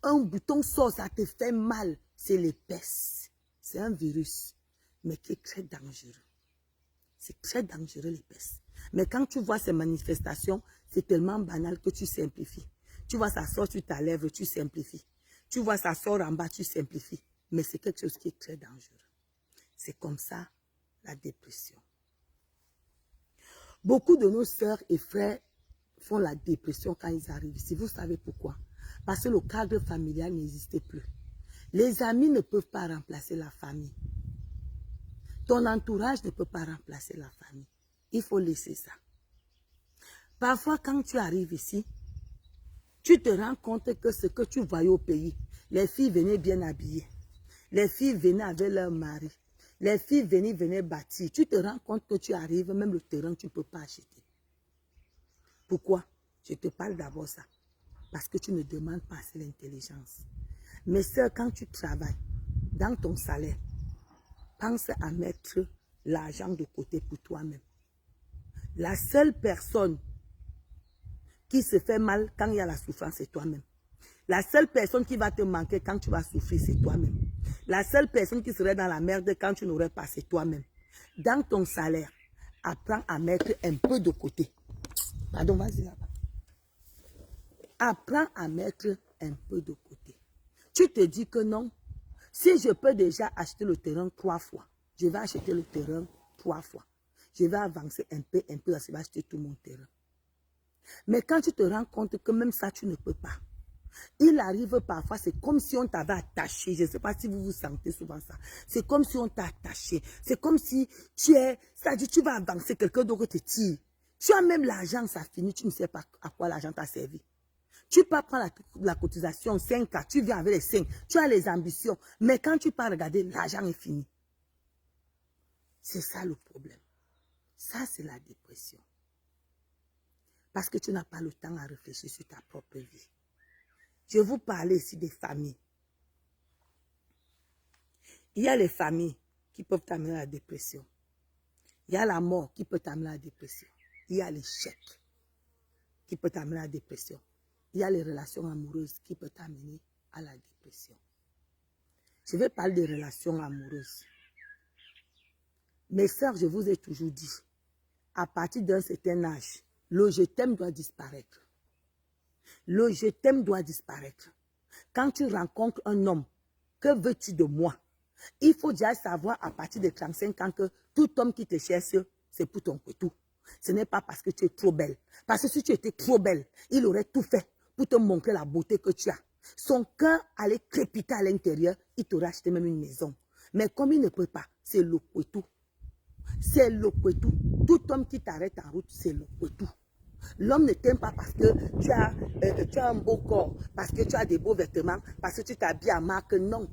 Speaker 1: un bouton sort, ça te fait mal. C'est les pestes. C'est un virus, mais qui est très dangereux. C'est très dangereux les pestes. Mais quand tu vois ces manifestations, c'est tellement banal que tu simplifies. Tu vois ça sort sur ta lèvre, tu simplifies. Tu vois ça sort en bas, tu simplifies. Mais c'est quelque chose qui est très dangereux. C'est comme ça la dépression. Beaucoup de nos sœurs et frères font la dépression quand ils arrivent ici. Vous savez pourquoi? Parce que le cadre familial n'existait plus. Les amis ne peuvent pas remplacer la famille. Ton entourage ne peut pas remplacer la famille. Il faut laisser ça. Parfois, quand tu arrives ici, tu te rends compte que ce que tu voyais au pays, les filles venaient bien habillées. Les filles venaient avec leur mari. Les filles venaient bâtir. Tu te rends compte que tu arrives, même le terrain, tu ne peux pas acheter. Pourquoi? Je te parle d'abord ça. Parce que tu ne demandes pas assez l'intelligence. Mais sœur, quand tu travailles, dans ton salaire, pense à mettre l'argent de côté pour toi-même. La seule personne qui se fait mal quand il y a la souffrance, c'est toi-même. La seule personne qui va te manquer quand tu vas souffrir, c'est toi-même. La seule personne qui serait dans la merde quand tu n'aurais pas, c'est toi-même. Dans ton salaire, apprends à mettre un peu de côté. Pardon, vas-y là-bas. Apprends à mettre un peu de côté. Tu te dis que non, si je peux déjà acheter le terrain 3 fois, je vais acheter le terrain 3 fois. Je vais avancer un peu, je vais acheter tout mon terrain. Mais quand tu te rends compte que même ça, tu ne peux pas. Il arrive parfois, c'est comme si on t'avait attaché. Je ne sais pas si vous vous sentez souvent ça. C'est comme si on t'a attaché. C'est comme si c'est-à-dire tu vas avancer, quelqu'un d'autre te tire. Tu as même l'argent, ça finit, tu ne sais pas à quoi l'argent t'a servi. Tu peux prendre la cotisation 5K, tu viens avec les 5, tu as les ambitions. Mais quand tu pars regarder, l'argent est fini. C'est ça le problème. Ça, c'est la dépression. Parce que tu n'as pas le temps à réfléchir sur ta propre vie. Je vous parlais ici des familles. Il y a les familles qui peuvent t'amener à la dépression. Il y a la mort qui peut t'amener à la dépression. Il y a l'échec qui peut t'amener à la dépression. il y a les relations amoureuses qui peuvent t'amener à la dépression. Je vais parler des relations amoureuses. Mes sœurs, je vous ai toujours dit, à partir d'un certain âge, le je t'aime doit disparaître. Le je t'aime doit disparaître. Quand tu rencontres un homme, que veux-tu de moi? Il faut déjà savoir à partir de 35 ans que tout homme qui te cherche, c'est pour ton couteau. Ce n'est pas parce que tu es trop belle. Parce que si tu étais trop belle, il aurait tout fait pour te montrer la beauté que tu as. Son cœur allait crépiter à l'intérieur, il t'aurait acheté même une maison. Mais comme il ne peut pas, c'est le couteau. C'est le couteau. Tout homme qui t'arrête en route, c'est le couteau. L'homme ne t'aime pas parce que tu as un beau corps, parce que tu as des beaux vêtements, parce que tu t'habilles à marque. Non.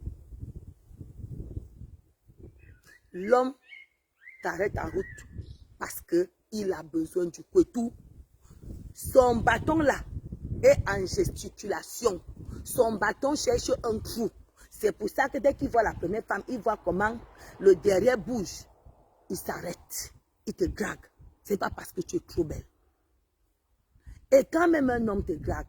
Speaker 1: L'homme t'arrête en route parce qu'il a besoin du couteau. Son bâton là est en gesticulation. Son bâton cherche un trou. C'est pour ça que dès qu'il voit la première femme, il voit comment le derrière bouge. Il s'arrête. Il te drague. Ce n'est pas parce que tu es trop belle. Et quand même un homme te drague,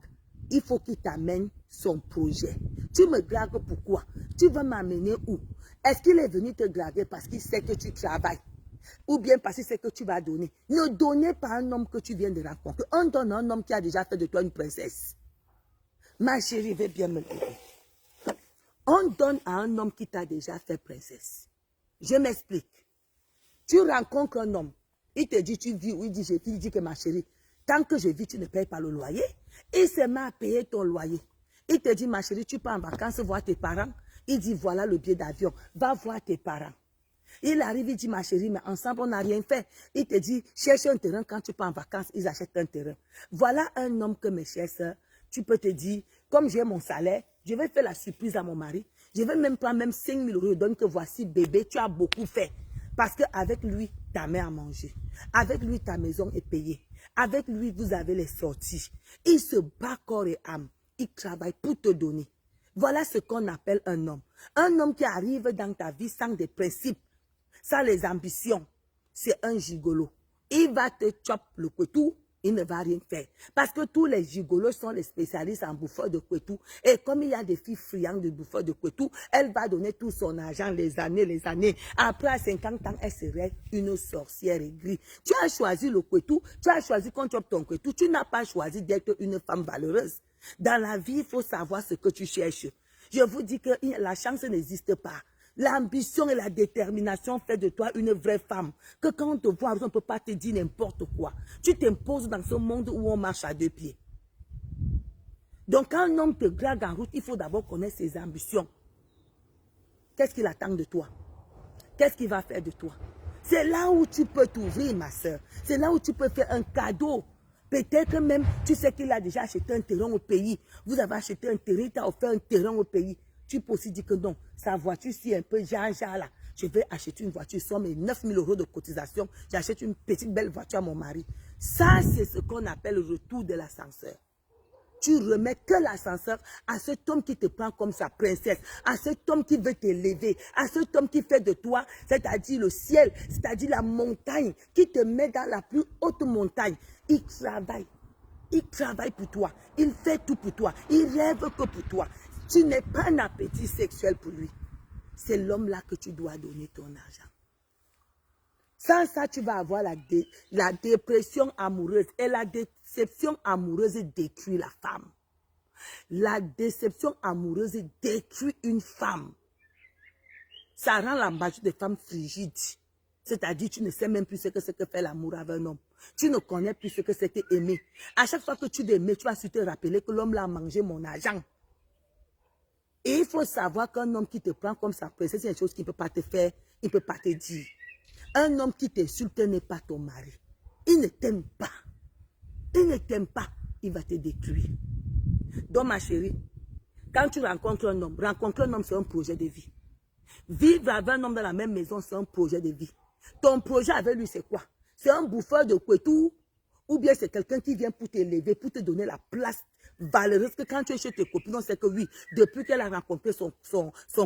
Speaker 1: il faut qu'il t'amène son projet. Tu me dragues pourquoi? Tu veux m'amener où? Est-ce qu'il est venu te draguer parce qu'il sait que tu travailles? Ou bien parce qu'il sait que tu vas donner? Ne donnez pas à un homme que tu viens de rencontrer. On donne à un homme qui a déjà fait de toi une princesse. Ma chérie, vais bien me lever. On donne à un homme qui t'a déjà fait princesse. Je m'explique. Tu rencontres un homme, il te dit tu vis où? Il dit je vis, il dit que ma chérie, tant que je vis, tu ne payes pas le loyer. Il se met à payer ton loyer. Il te dit ma chérie, tu pars en vacances voir tes parents. Il dit voilà le billet d'avion, va voir tes parents. Il arrive, il dit ma chérie, mais ensemble on n'a rien fait. Il te dit cherche un terrain quand tu pars en vacances, ils achètent un terrain. Voilà un homme que mes chères sœurs, tu peux te dire, comme j'ai mon salaire, je vais faire la surprise à mon mari. Je vais même prendre même 5 000 €, donne que voici bébé, tu as beaucoup fait. Parce qu'avec lui, ta mère a mangé. Avec lui, ta maison est payée. Avec lui, vous avez les sorties. Il se bat corps et âme. Il travaille pour te donner. Voilà ce qu'on appelle un homme. Un homme qui arrive dans ta vie sans des principes, sans les ambitions. C'est un gigolo. Il va te choper le couteau, il ne va rien faire. Parce que tous les gigolos sont les spécialistes en bouffeur de couteau. Et comme il y a des filles friandes de bouffeur de couteau, elle va donner tout son argent les années. Après, à 50 ans, elle serait une sorcière aigrie. Tu as choisi le couteau, tu as choisi qu'on chope ton couteau. Tu n'as pas choisi d'être une femme valeureuse. Dans la vie, il faut savoir ce que tu cherches. Je vous dis que la chance n'existe pas. L'ambition et la détermination fait de toi une vraie femme. Que quand on te voit, on ne peut pas te dire n'importe quoi. Tu t'imposes dans ce monde où on marche à deux pieds. Donc quand un homme te drague en route, il faut d'abord connaître ses ambitions. Qu'est-ce qu'il attend de toi? Qu'est-ce qu'il va faire de toi? C'est là où tu peux t'ouvrir, ma soeur. C'est là où tu peux faire un cadeau. Peut-être même, tu sais qu'il a déjà acheté un terrain au pays. Vous avez acheté un terrain, il t'a offert un terrain au pays. Tu peux aussi dire que non, sa voiture, si un peu genre là, je vais acheter une voiture, somme 9 000 € de cotisation, j'achète une petite belle voiture à mon mari. Ça, c'est ce qu'on appelle le retour de l'ascenseur. Tu remets que l'ascenseur à cet homme qui te prend comme sa princesse, à cet homme qui veut t'élever, à cet homme qui fait de toi, c'est-à-dire le ciel, c'est-à-dire la montagne, qui te met dans la plus haute montagne. Il travaille pour toi, il fait tout pour toi, il rêve que pour toi. Tu n'es pas un appétit sexuel pour lui. C'est l'homme-là que tu dois donner ton argent. Sans ça, tu vas avoir la dépression amoureuse. Et la déception amoureuse détruit la femme. La déception amoureuse détruit une femme. Ça rend la majorité des femmes frigides. C'est-à-dire, tu ne sais même plus ce que c'est que faire l'amour avec un homme. Tu ne connais plus ce que c'est que aimer. À chaque fois que tu l'aimes, tu vas te rappeler que l'homme a mangé mon argent. Et il faut savoir qu'un homme qui te prend comme sa princesse, c'est une chose qu'il ne peut pas te faire, il ne peut pas te dire. Un homme qui t'insulte n'est pas ton mari. Il ne t'aime pas. Il ne t'aime pas, il va te détruire. Donc ma chérie, quand tu rencontres un homme, c'est un projet de vie. Vivre avec un homme dans la même maison, c'est un projet de vie. Ton projet avec lui, c'est quoi? C'est un bouffeur de couteau ou bien c'est quelqu'un qui vient pour t'élever, pour te donner la place valeureuse que quand tu es chez tes copines, on sait que oui, depuis qu'elle a rencontré son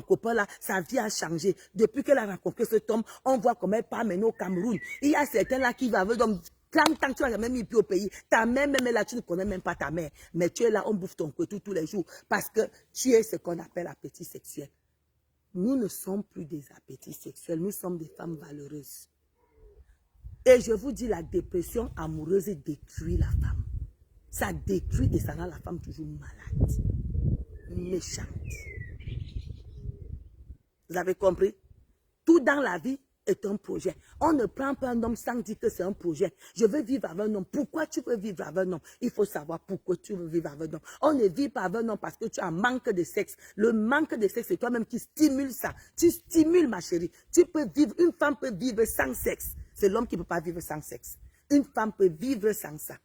Speaker 1: copain là, sa vie a changé. Depuis qu'elle a rencontré cet homme, on voit comment elle part maintenant au Cameroun. Il y a certains là qui va avec donc 30 ans, tu n'as jamais mis pied au pays. Ta mère, même là, tu ne connais même pas ta mère. Mais tu es là, on bouffe ton couteau tous les jours. Parce que tu es ce qu'on appelle appétit sexuel. Nous ne sommes plus des appétits sexuels. Nous sommes des femmes valeureuses. Et je vous dis, la dépression amoureuse détruit la femme. Ça détruit et ça rend la femme toujours malade. Méchante. Vous avez compris? Tout dans la vie est un projet. On ne prend pas un homme sans dire que c'est un projet. Je veux vivre avec un homme. Pourquoi tu veux vivre avec un homme? Il faut savoir pourquoi tu veux vivre avec un homme. On ne vit pas avec un homme parce que tu as un manque de sexe. Le manque de sexe, c'est toi-même qui stimule ça. Tu stimules, ma chérie. Tu peux vivre, une femme peut vivre sans sexe. C'est l'homme qui ne peut pas vivre sans sexe. Une femme peut vivre sans ça.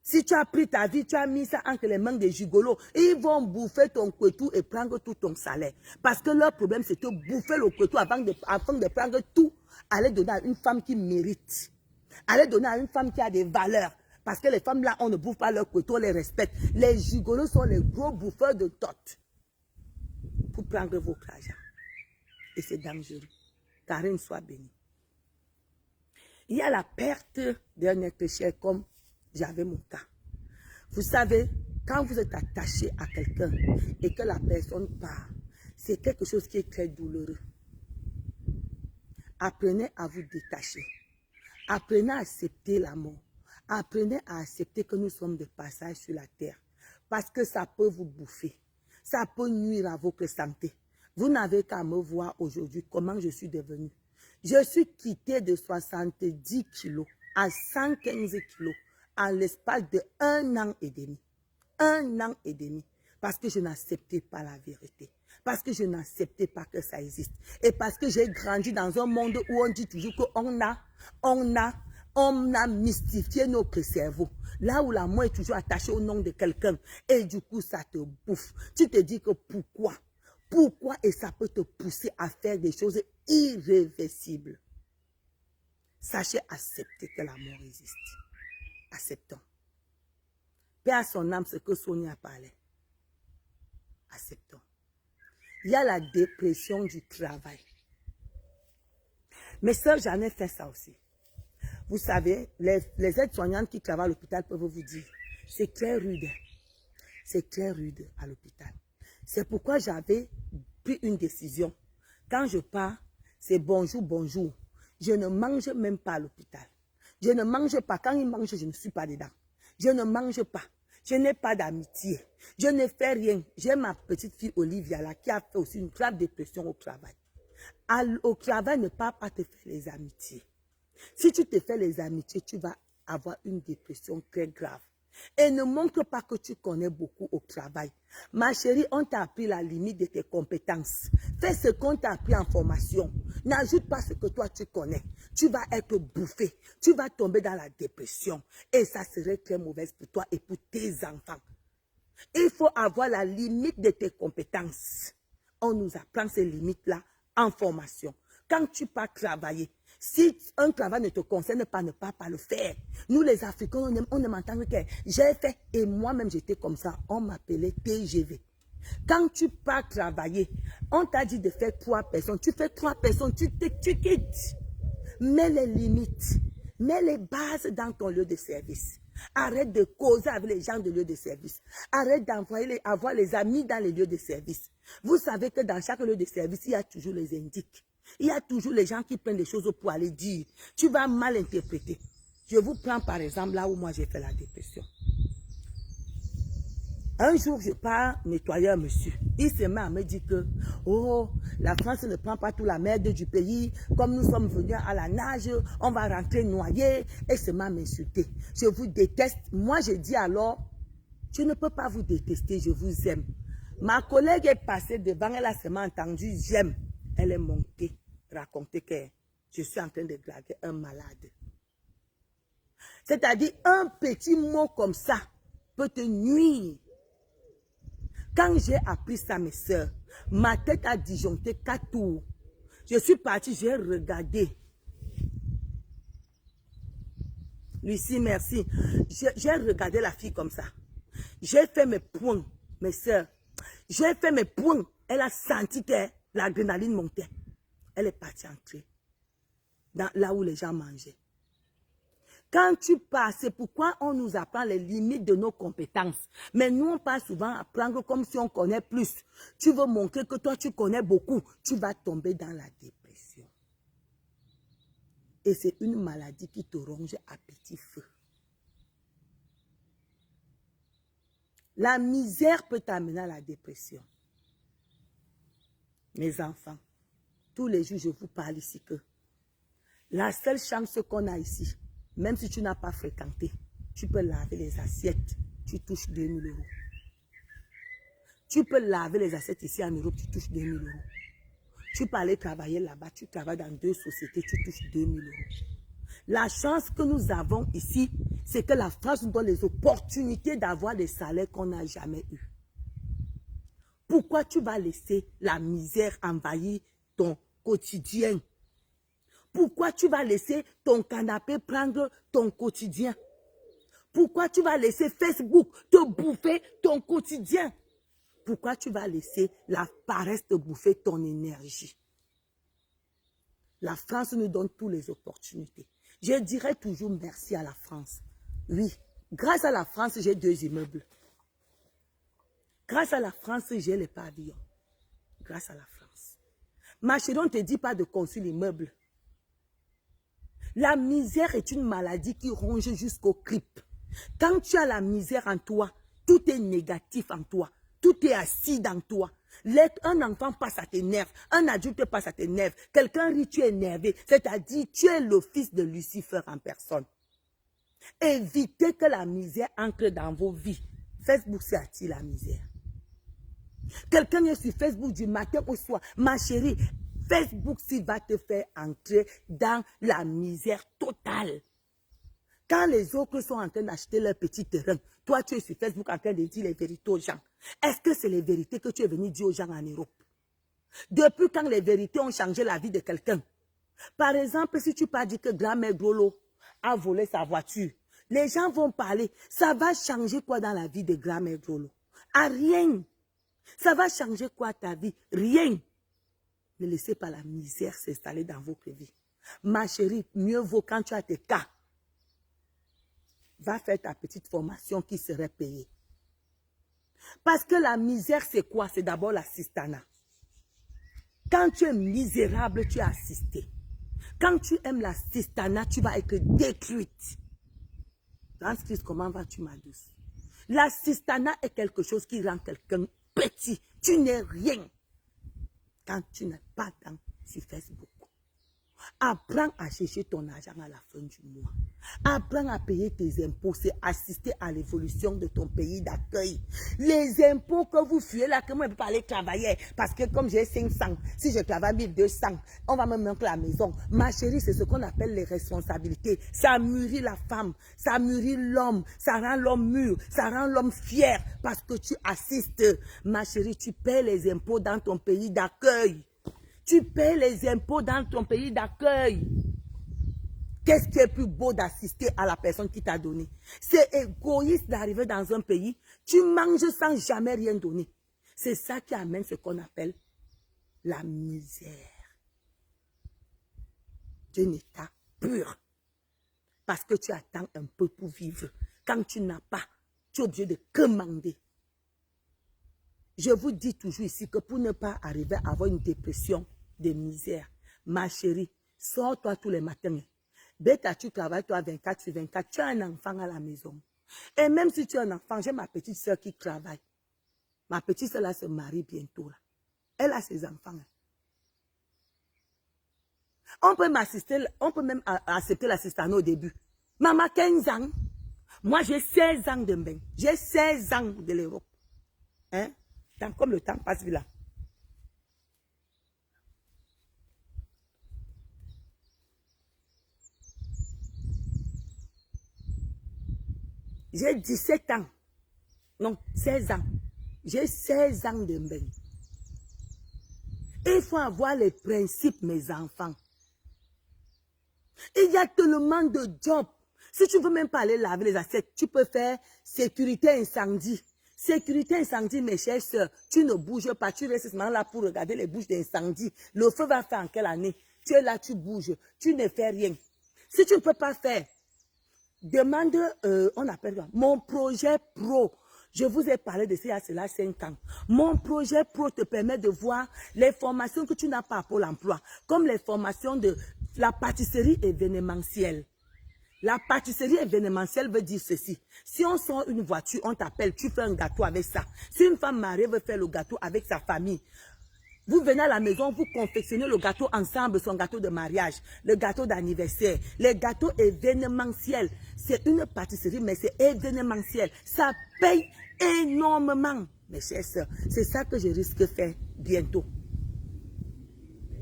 Speaker 1: Si tu as pris ta vie, tu as mis ça entre les mains des gigolos, ils vont bouffer ton couteau et prendre tout ton salaire. Parce que leur problème, c'est de bouffer le couteau afin de prendre tout, aller donner à une femme qui mérite. Aller donner à une femme qui a des valeurs. Parce que les femmes là, on ne bouffe pas leur couteau, on les respecte. Les gigolos sont les gros bouffeurs de tot pour prendre votre argent. Et c'est dangereux. Karine soit bénie. Il y a la perte d'un être cher comme j'avais mon cas. Vous savez, quand vous êtes attaché à quelqu'un et que la personne part, c'est quelque chose qui est très douloureux. Apprenez à vous détacher. Apprenez à accepter la mort. Apprenez à accepter que nous sommes de passage sur la terre. Parce que ça peut vous bouffer. Ça peut nuire à votre santé. Vous n'avez qu'à me voir aujourd'hui comment je suis devenue. Je suis quittée de 70 kilos à 115 kilos en l'espace de 1 an et demi. 1 an et demi. Parce que je n'acceptais pas la vérité. Parce que je n'acceptais pas que ça existe. Et parce que j'ai grandi dans un monde où on dit toujours qu'on a mystifié notre cerveau. Là où la mort est toujours attachée au nom de quelqu'un. Et du coup, ça te bouffe. Tu te dis que pourquoi? Pourquoi? Et ça peut te pousser à faire des choses irréversibles. Sachez accepter que la mort existe. Acceptons. Paix à son âme, ce que Sonia parlait. Acceptons. Il y a la dépression du travail. Mes soeurs, j'en ai fait ça aussi. Vous savez, les aides-soignantes qui travaillent à l'hôpital peuvent vous dire, c'est très rude. C'est très rude à l'hôpital. C'est pourquoi j'avais pris une décision. Quand je pars, c'est bonjour, bonjour. Je ne mange même pas à l'hôpital. Je ne mange pas. Quand ils mangent, je ne suis pas dedans. Je ne mange pas. Je n'ai pas d'amitié. Je ne fais rien. J'ai ma petite fille Olivia là qui a fait aussi une grave dépression au travail. Au travail, ne pas te faire les amitiés. Si tu te fais les amitiés, tu vas avoir une dépression très grave. Et ne montre pas que tu connais beaucoup au travail. Ma chérie, on t'a appris la limite de tes compétences. Fais ce qu'on t'a appris en formation. N'ajoute pas ce que toi tu connais. Tu vas être bouffé. Tu vas tomber dans la dépression. Et ça serait très mauvais pour toi et pour tes enfants. Il faut avoir la limite de tes compétences. On nous apprend ces limites-là en formation. Quand tu pars travailler, si un travail ne te concerne pas, ne pas le faire. Nous les Africains, on aime entendre que j'ai fait et moi-même j'étais comme ça. On m'appelait TGV. Quand tu pars travailler, on t'a dit de faire 3 personnes. Tu fais 3 personnes, tu quittes. Mets les limites, mets les bases dans ton lieu de service. Arrête de causer avec les gens de lieu de service. Arrête d'avoir les amis dans les lieux de service. Vous savez que dans chaque lieu de service, il y a toujours les indiques. Il y a toujours les gens qui prennent des choses pour aller dire. Tu vas mal interpréter. Je vous prends par exemple là où moi j'ai fait la dépression. Un jour, je pars nettoyer un monsieur. Il se met à me dire que, oh, la France ne prend pas toute la merde du pays. Comme nous sommes venus à la nage, on va rentrer noyer. Et se met à m'insulter. Je vous déteste. Moi, je dis alors, je ne peux pas vous détester, je vous aime. Ma collègue est passée devant, elle a seulement entendu, j'aime. Elle est montée, raconter que je suis en train de draguer un malade. C'est-à-dire, un petit mot comme ça peut te nuire. Quand j'ai appris ça, mes soeurs, ma tête a disjoncté 4 tours. Je suis partie, j'ai regardé. Lucie, merci. J'ai regardé la fille comme ça. J'ai fait mes poings, mes soeurs. J'ai fait mes poings. Elle a senti que l'adrénaline montait. Elle est partie entrer dans là où les gens mangeaient. Quand tu pars, c'est pourquoi on nous apprend les limites de nos compétences. Mais nous, on part souvent apprendre comme si on connaît plus. Tu veux montrer que toi, tu connais beaucoup. Tu vas tomber dans la dépression. Et c'est une maladie qui te ronge à petit feu. La misère peut t'amener à la dépression. Mes enfants, tous les jours, je vous parle ici que la seule chance qu'on a ici, même si tu n'as pas fréquenté, tu peux laver les assiettes, tu touches 2000 €. Tu peux laver les assiettes ici en Europe, tu touches 2000 €. Tu peux aller travailler là-bas, tu travailles dans 2 sociétés, tu touches 2000 €. La chance que nous avons ici, c'est que la France nous donne les opportunités d'avoir des salaires qu'on n'a jamais eus. Pourquoi tu vas laisser la misère envahir ton quotidien? Pourquoi tu vas laisser ton canapé prendre ton quotidien? Pourquoi tu vas laisser Facebook te bouffer ton quotidien? Pourquoi tu vas laisser la paresse te bouffer ton énergie? La France nous donne toutes les opportunités. Je dirais toujours merci à la France. Oui, grâce à la France, j'ai 2 immeubles. Grâce à la France, j'ai les pavillons. Grâce à la France. Ma chérie, on ne te dit pas de construire l'immeuble. La misère est une maladie qui ronge jusqu'au crip. Quand tu as la misère en toi, tout est négatif en toi. Tout est acide en toi. Un enfant passe à tes nerfs. Un adulte passe à tes nerfs. Quelqu'un rit, tu es énervé. C'est-à-dire, tu es le fils de Lucifer en personne. Évitez que la misère entre dans vos vies. Facebook, c'est attire la misère. Quelqu'un est sur Facebook du matin au soir. Ma chérie, Facebook, va te faire entrer dans la misère totale. Quand les autres sont en train d'acheter leur petit terrain, toi, tu es sur Facebook en train de dire les vérités aux gens. Est-ce que c'est les vérités que tu es venu dire aux gens en Europe? Depuis quand les vérités ont changé la vie de quelqu'un? Par exemple, si tu pas dit que grand-mère Grolo a volé sa voiture, les gens vont parler. Ça va changer quoi dans la vie de grand-mère Grolo? Ah, rien. Ça va changer quoi ta vie? Rien. Ne laissez pas la misère s'installer dans votre vie. Ma chérie, mieux vaut quand tu as tes cas. Va faire ta petite formation qui serait payée. Parce que la misère, c'est quoi? C'est d'abord l'assistanat. Quand tu es misérable, tu es assisté. Quand tu aimes l'assistanat, tu vas être détruite. Transcrise, comment vas-tu, ma douce? L'assistanat est quelque chose qui rend quelqu'un petit. Tu n'es rien quand tu n'es pas sur Facebook. Apprends à chercher ton argent à la fin du mois. Apprends à payer tes impôts. C'est assister à l'évolution de ton pays d'accueil. Les impôts que vous fuyez là, que moi je ne peux pas aller travailler. Parce que comme j'ai 500, si je travaille 1200, on va me manquer la maison. Ma chérie, c'est ce qu'on appelle les responsabilités. Ça mûrit la femme. Ça mûrit l'homme. Ça rend l'homme mûr. Ça rend l'homme fier. Parce que tu assistes. Ma chérie, tu paies les impôts dans ton pays d'accueil. Tu paies les impôts dans ton pays d'accueil. Qu'est-ce qui est plus beau d'assister à la personne qui t'a donné? C'est égoïste d'arriver dans un pays, tu manges sans jamais rien donner. C'est ça qui amène ce qu'on appelle la misère. D'un état pur. Parce que tu attends un peu pour vivre. Quand tu n'as pas, tu es obligé de commander. Je vous dis toujours ici que pour ne pas arriver à avoir une dépression de misère, ma chérie, sors-toi tous les matins. Bêta, tu travailles, toi, 24 sur 24, tu as un enfant à la maison. Et même si tu as un enfant, j'ai ma petite soeur qui travaille. Ma petite soeur, là, se marie bientôt. Là. Elle a ses enfants. On peut même accepter l'assistance au début. Maman, 15 ans. Moi, j'ai 16 ans de bain. J'ai 16 ans de l'Europe. Hein? Comme le temps passe là. J'ai 17 ans. Non, 16 ans. J'ai 16 ans de bain. Il faut avoir les principes, mes enfants. Il y a tellement de jobs. Si tu ne veux même pas aller laver les assiettes, tu peux faire sécurité incendie. Sécurité incendie, mes chères soeurs, tu ne bouges pas, tu restes là pour regarder les bouches d'incendie. Le feu va faire en quelle année? Tu es là, tu bouges, tu ne fais rien. Si tu ne peux pas faire, demande, on appelle quoi? Mon projet pro. Je vous ai parlé de ça il y a cela 5 ans. Mon projet pro te permet de voir les formations que tu n'as pas pour l'emploi, comme les formations de la pâtisserie événementielle. La pâtisserie événementielle veut dire ceci. Si on sort une voiture, on t'appelle, tu fais un gâteau avec ça. Si une femme mariée veut faire le gâteau avec sa famille, vous venez à la maison, vous confectionnez le gâteau ensemble, son gâteau de mariage, le gâteau d'anniversaire, les gâteaux événementiels. C'est une pâtisserie, mais c'est événementiel. Ça paye énormément, mes chers sœurs. C'est ça que je risque de faire bientôt.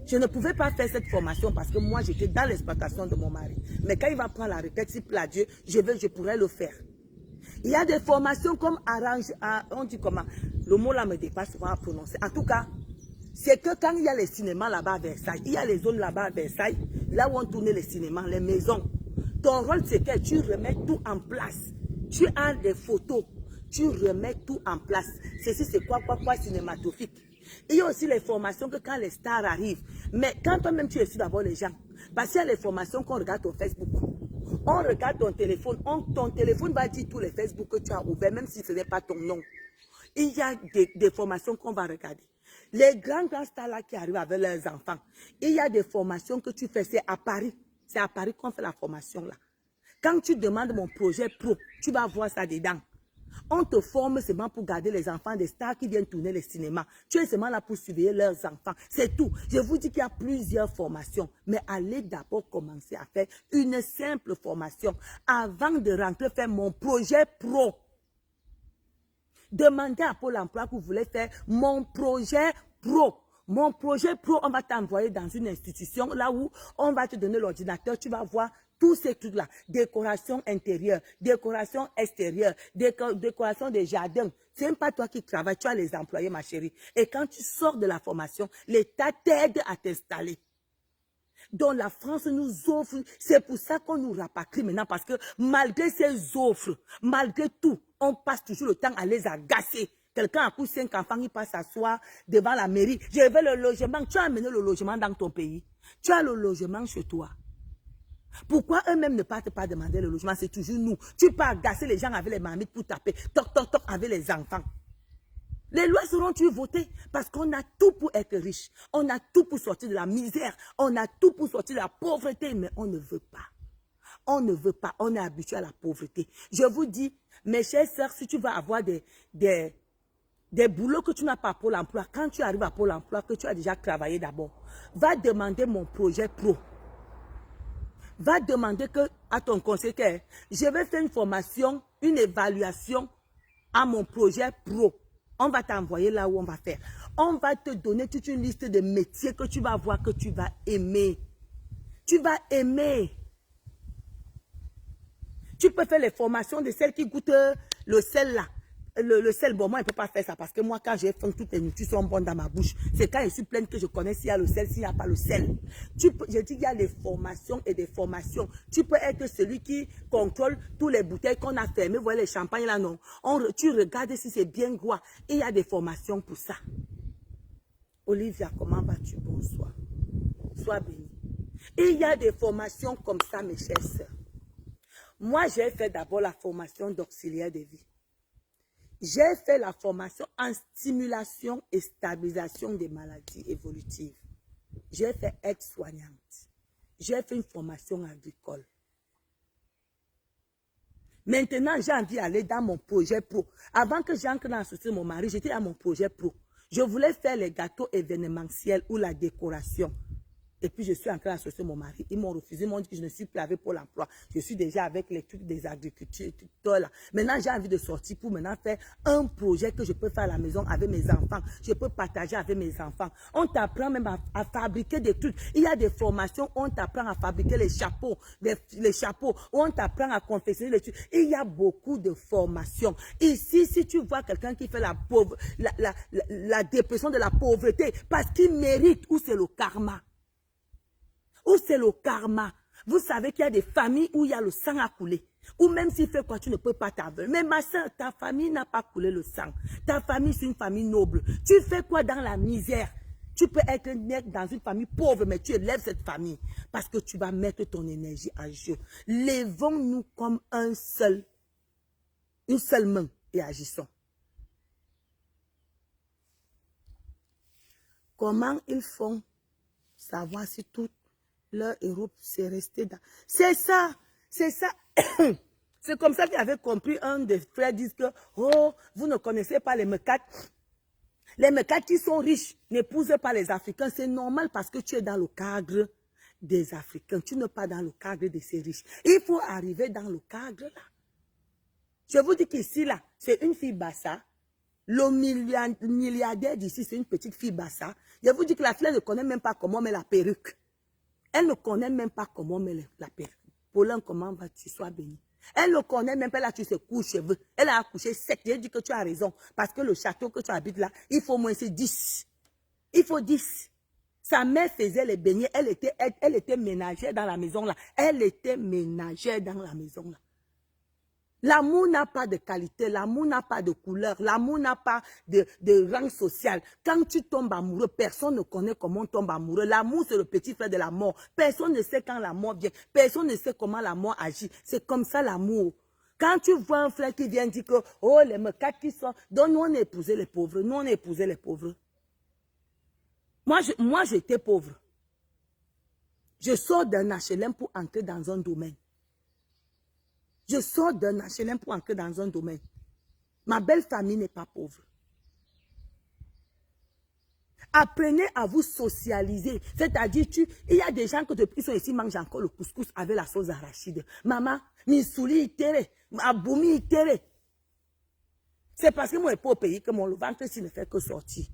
Speaker 1: Je ne pouvais pas faire cette formation parce que moi, j'étais dans l'exploitation de mon mari. Mais quand il va prendre la retraite, s'il plaît à Dieu, je pourrais le faire. Il y a des formations comme arrange, on dit comment? Le mot là me dépasse souvent à prononcer. En tout cas, c'est que quand il y a les cinémas là-bas à Versailles, il y a les zones là-bas à Versailles, là où on tournait les cinémas, les maisons. Ton rôle, c'est que tu remets tout en place. Tu as des photos, tu remets tout en place. Ceci, c'est quoi cinématographique. Il y a aussi les formations que quand les stars arrivent, mais quand toi-même tu es d'abord les gens, parce qu'il y a les formations qu'on regarde au Facebook. On regarde ton téléphone, ton téléphone va dire tous les Facebook que tu as ouverts, même si ce n'est pas ton nom. Il y a des formations qu'on va regarder. Les grands stars là qui arrivent avec leurs enfants, il y a des formations que tu fais, c'est à Paris. C'est à Paris qu'on fait la formation là. Quand tu demandes mon projet pro, tu vas voir ça dedans. On te forme seulement pour garder les enfants des stars qui viennent tourner les cinémas. Tu es seulement là pour surveiller leurs enfants. C'est tout. Je vous dis qu'il y a plusieurs formations. Mais allez d'abord commencer à faire une simple formation avant de rentrer faire mon projet pro. Demandez à Pôle emploi que vous voulez faire mon projet pro. Mon projet pro, on va t'envoyer dans une institution là où on va te donner l'ordinateur. Tu vas voir tous ces trucs-là. Décoration intérieure, décoration extérieure, décoration des jardins. Ce n'est pas toi qui travailles, tu as les employés, ma chérie. Et quand tu sors de la formation, l'État t'aide à t'installer. Donc la France nous offre, c'est pour ça qu'on nous rapatrie maintenant, parce que malgré ces offres, malgré tout, on passe toujours le temps à les agacer. Quelqu'un a pris 5 enfants, il passe s'asseoir devant la mairie. Je veux le logement. Tu as amené le logement dans ton pays. Tu as le logement chez toi. Pourquoi eux-mêmes ne partent pas demander le logement? C'est toujours nous. Tu peux agacer les gens avec les marmites pour taper. Toc, toc, toc avec les enfants. Les lois seront-ils votées? Parce qu'on a tout pour être riche. On a tout pour sortir de la misère. On a tout pour sortir de la pauvreté. Mais on ne veut pas. On ne veut pas. On est habitué à la pauvreté. Je vous dis, mes chères sœurs, si tu vas avoir des boulots que tu n'as pas pour l'emploi, quand tu arrives à Pôle emploi, que tu as déjà travaillé d'abord, va demander mon projet pro. Va demander à ton conseiller que je vais faire une formation, une évaluation à mon projet pro. On va t'envoyer là où on va faire. On va te donner toute une liste de métiers que tu vas voir, que tu vas aimer. Tu vas aimer. Tu peux faire les formations de celles qui goûtent le sel là. Le sel, bon, moi, je ne peux pas faire ça parce que moi, quand j'ai faim, toutes les nourritures sont bonnes dans ma bouche. C'est quand je suis pleine que je connais s'il y a le sel, s'il n'y a pas le sel. Je dis qu'il y a des formations et des formations. Tu peux être celui qui contrôle tous les bouteilles qu'on a fermées. Vous voyez les champagnes là, non. Tu regardes si c'est bien gros. Et il y a des formations pour ça. Olivia, comment vas-tu? Bonsoir. Sois bénie. Et il y a des formations comme ça, mes chères sœurs. Moi, j'ai fait d'abord la formation d'auxiliaire de vie. J'ai fait la formation en stimulation et stabilisation des maladies évolutives. J'ai fait aide-soignante. J'ai fait une formation agricole. Maintenant, j'ai envie d'aller dans mon projet pro. Avant que j'entre dans la société de mon mari, j'étais dans mon projet pro. Je voulais faire les gâteaux événementiels ou la décoration. Et puis, je suis entrée à associer mon mari. Ils m'ont refusé, ils m'ont dit que je ne suis plus avec Pôle emploi. Je suis déjà avec les trucs des agriculteurs là. Maintenant, j'ai envie de sortir pour maintenant faire un projet que je peux faire à la maison avec mes enfants. Je peux partager avec mes enfants. On t'apprend même à fabriquer des trucs. Il y a des formations où on t'apprend à fabriquer les chapeaux, les chapeaux, où on t'apprend à confectionner les trucs. Il y a beaucoup de formations. Ici, si tu vois quelqu'un qui fait la dépression de la pauvreté parce qu'il mérite, ou c'est le karma. Ou c'est le karma. Vous savez qu'il y a des familles où il y a le sang à couler. Ou même s'il fait quoi, tu ne peux pas t'aveler. Mais ma soeur, ta famille n'a pas coulé le sang. Ta famille, c'est une famille noble. Tu fais quoi dans la misère? Tu peux être né dans une famille pauvre, mais tu élèves cette famille parce que tu vas mettre ton énergie à jeu. Lèvons-nous comme une seule main et agissons. Comment ils font savoir si toute leur Europe s'est restée dans... C'est ça, c'est ça. C'est comme ça qu'il avait compris un des frères disent que, oh, vous ne connaissez pas les Mekates. Les Mekates qui sont riches n'épousent pas les Africains. C'est normal parce que tu es dans le cadre des Africains. Tu n'es pas dans le cadre de ces riches. Il faut arriver dans le cadre là. Je vous dis qu'ici, là, c'est une fille bassa. Le milliardaire d'ici, c'est une petite fille bassa. Je vous dis que la fille ne connaît même pas comment on met la perruque. Elle ne connaît même pas comment on met la perruque. Paulin, comment vas-tu? Sois béni. Elle ne connaît même pas là, tu se couches cheveux. Elle a accouché sec. J'ai dit que tu as raison. Parce que le château que tu habites là, il faut au moins 10. Il faut 10. Sa mère faisait les beignets. Elle était ménagère dans la maison là. Elle était ménagère dans la maison là. L'amour n'a pas de qualité, l'amour n'a pas de couleur, l'amour n'a pas de rang social. Quand tu tombes amoureux, personne ne connaît comment on tombe amoureux. L'amour, c'est le petit frère de la mort. Personne ne sait quand la mort vient. Personne ne sait comment la mort agit. C'est comme ça l'amour. Quand tu vois un frère qui vient dire que, oh, les Mekates qui sont... Donc, nous, on a épousé les pauvres. Nous, on a épousé les pauvres. Moi, j'étais pauvre. Je sors d'un HLM pour entrer dans un domaine. Je sors d'un HLM pour entrer dans un domaine. Ma belle famille n'est pas pauvre. Apprenez à vous socialiser. C'est-à-dire, il y a des gens qui sont ici, mangent encore le couscous avec la sauce arachide. Maman, missouli itere, aboumi itere. C'est parce que moi, je ne suis pas au pays que mon ventre ne fait que sortir.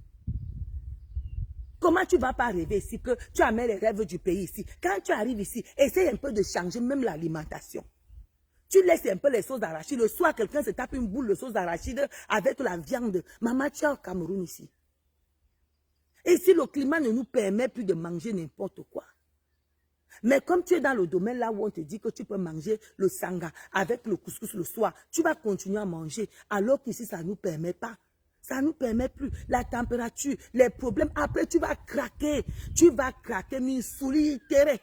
Speaker 1: Comment tu ne vas pas rêver ici que tu amènes les rêves du pays ici? Quand tu arrives ici, essaye un peu de changer même l'alimentation. Tu laisses un peu les sauces d'arachide. Le soir, quelqu'un se tape une boule de sauce d'arachide avec la viande. Maman, tu es au Cameroun ici. Et si le climat ne nous permet plus de manger n'importe quoi. Mais comme tu es dans le domaine là où on te dit que tu peux manger le sanga avec le couscous le soir, tu vas continuer à manger. Alors qu'ici, ça ne nous permet pas. Ça ne nous permet plus. La température, les problèmes. Après, tu vas craquer. Tu vas craquer. Minsouli tere.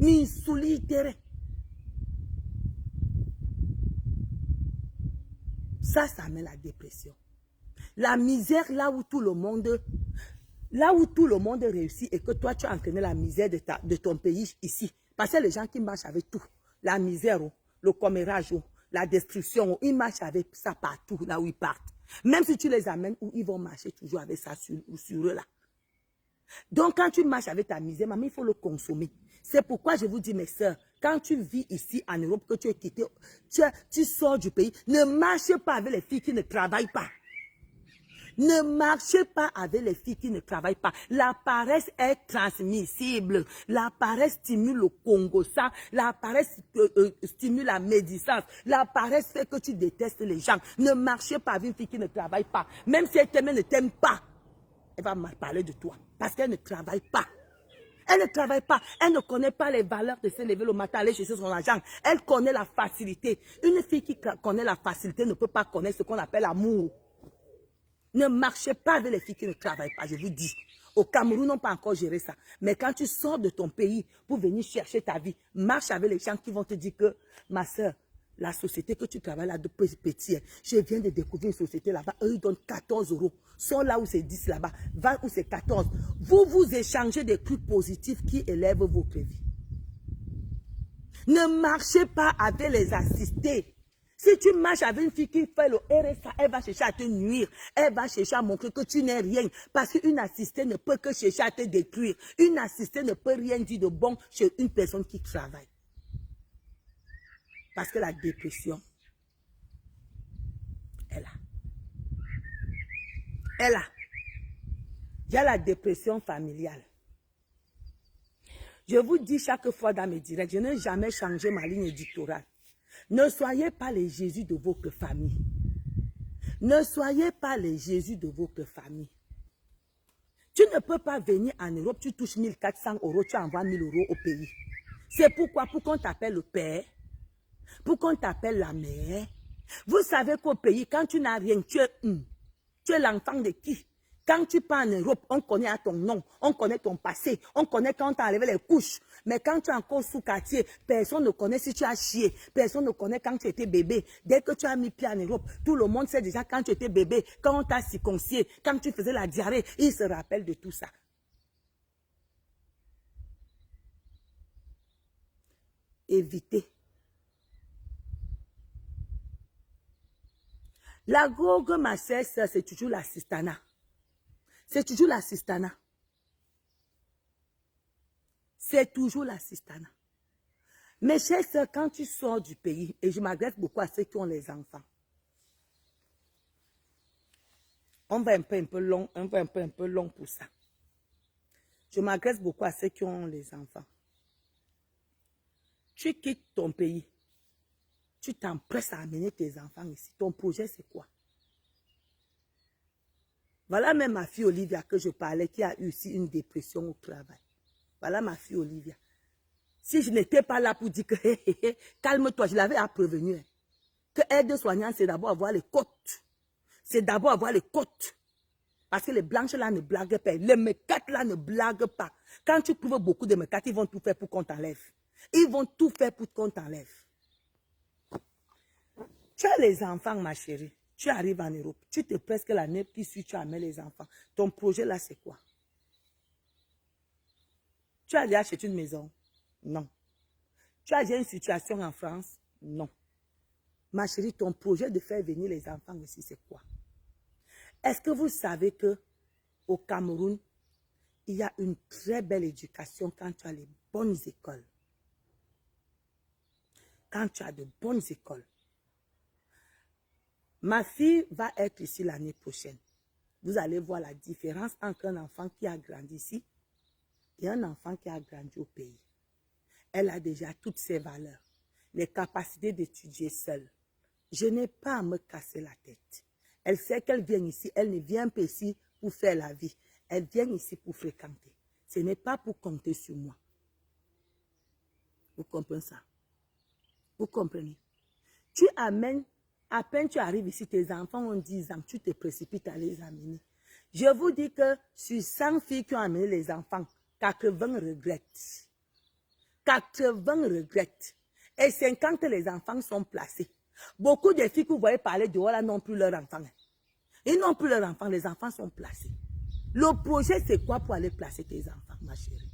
Speaker 1: Minsouli tere. Ça amène la dépression. La misère là où tout le monde réussit et que toi tu as entraîné la misère de ton pays ici. Parce que les gens qui marchent avec tout, la misère, le commérage, la destruction, ils marchent avec ça partout là où ils partent. Même si tu les amènes où ils vont marcher toujours avec ça sur eux là. Donc quand tu marches avec ta misère, maman, il faut le consommer. C'est pourquoi je vous dis mes soeurs, quand tu vis ici en Europe, que tu es quitté, tu sors du pays, ne marchez pas avec les filles qui ne travaillent pas. Ne marchez pas avec les filles qui ne travaillent pas. La paresse est transmissible. La paresse stimule le Congo. La paresse stimule la médisance. La paresse fait que tu détestes les gens. Ne marchez pas avec une fille qui ne travaille pas. Même si elle t'aime, elle ne t'aime pas. Elle va mal parler de toi parce qu'elle ne travaille pas. Elle ne travaille pas. Elle ne connaît pas les valeurs de se lever le matin, aller chercher son argent. Elle connaît la facilité. Une fille qui connaît la facilité ne peut pas connaître ce qu'on appelle l'amour. Ne marchez pas avec les filles qui ne travaillent pas, je vous dis. Au Cameroun, on n'a pas encore géré ça. Mais quand tu sors de ton pays pour venir chercher ta vie, marche avec les gens qui vont te dire que, ma soeur, la société que tu travailles là de petit, je viens de découvrir une société là-bas, eux ils donnent 14 €. Sors là où c'est 10 là-bas, va où c'est 14. Vous échangez des trucs positifs qui élèvent votre vie. Ne marchez pas avec les assistés. Si tu marches avec une fille qui fait le RSA, elle va chercher à te nuire. Elle va chercher à montrer que tu n'es rien. Parce qu'une assistée ne peut que chercher à te détruire. Une assistée ne peut rien dire de bon chez une personne qui travaille. Parce que la dépression est là. Elle est là. Il y a la dépression familiale. Je vous dis chaque fois dans mes directs, je n'ai jamais changé ma ligne éditoriale. Ne soyez pas les Jésus de votre famille. Ne soyez pas les Jésus de votre famille. Tu ne peux pas venir en Europe, tu touches 1400 €, tu envoies 1000 € au pays. C'est pourquoi, pour qu'on t'appelle le père, pour qu'on t'appelle la mère. Vous savez qu'au pays, quand tu n'as rien, tu es l'enfant de qui? Quand tu pars en Europe, on connaît ton nom, on connaît ton passé, on connaît quand tu as enlevé les couches. Mais quand tu es encore sous quartier, personne ne connaît si tu as chié, personne ne connaît quand tu étais bébé. Dès que tu as mis pied en Europe, tout le monde sait déjà quand tu étais bébé, quand on t'a circoncisé, quand tu faisais la diarrhée, ils se rappellent de tout ça. Évitez. La gogue, ma chère soeur, c'est toujours l'assistana. C'est toujours l'assistana. C'est toujours l'assistana. Mes chers soeurs, quand tu sors du pays, et je m'adresse beaucoup à ceux qui ont les enfants, on va un peu long, on va un peu long pour ça. Je m'adresse beaucoup à ceux qui ont les enfants. Tu quittes ton pays, tu t'empresses à amener tes enfants ici. Ton projet, c'est quoi? Voilà même ma fille Olivia que je parlais, qui a eu aussi une dépression au travail. Voilà ma fille Olivia. Si je n'étais pas là pour dire que calme-toi, je l'avais à prévenir. Que aide-soignante, c'est d'abord avoir les côtes. C'est d'abord avoir les côtes. Parce que les blanches là ne blaguent pas. Les mécates là ne blaguent pas. Quand tu trouves beaucoup de mécates, ils vont tout faire pour qu'on t'enlève. Ils vont tout faire pour qu'on t'enlève. Tu as les enfants, ma chérie. Tu arrives en Europe. Tu te presques l'année qui suit, tu amènes les enfants. Ton projet là, c'est quoi? Tu as déjà acheté une maison? Non. Tu as déjà une situation en France? Non. Ma chérie, ton projet de faire venir les enfants ici, c'est quoi? Est-ce que vous savez qu'au Cameroun, il y a une très belle éducation quand tu as les bonnes écoles? Quand tu as de bonnes écoles. Ma fille va être ici l'année prochaine. Vous allez voir la différence entre un enfant qui a grandi ici et un enfant qui a grandi au pays. Elle a déjà toutes ses valeurs, les capacités d'étudier seule. Je n'ai pas à me casser la tête. Elle sait qu'elle vient ici, elle ne vient pas ici pour faire la vie. Elle vient ici pour fréquenter. Ce n'est pas pour compter sur moi. Vous comprenez ça? Vous comprenez? Tu amènes, à peine tu arrives ici, tes enfants ont 10 ans, tu te précipites à les amener. Je vous dis que sur 100 filles qui ont amené les enfants, 80 regrettent. 80 regrettent. Et 50, les enfants sont placés. Beaucoup de filles que vous voyez parler de là n'ont plus leurs enfants. Ils n'ont plus leurs enfants, les enfants sont placés. Le projet, c'est quoi pour aller placer tes enfants, ma chérie?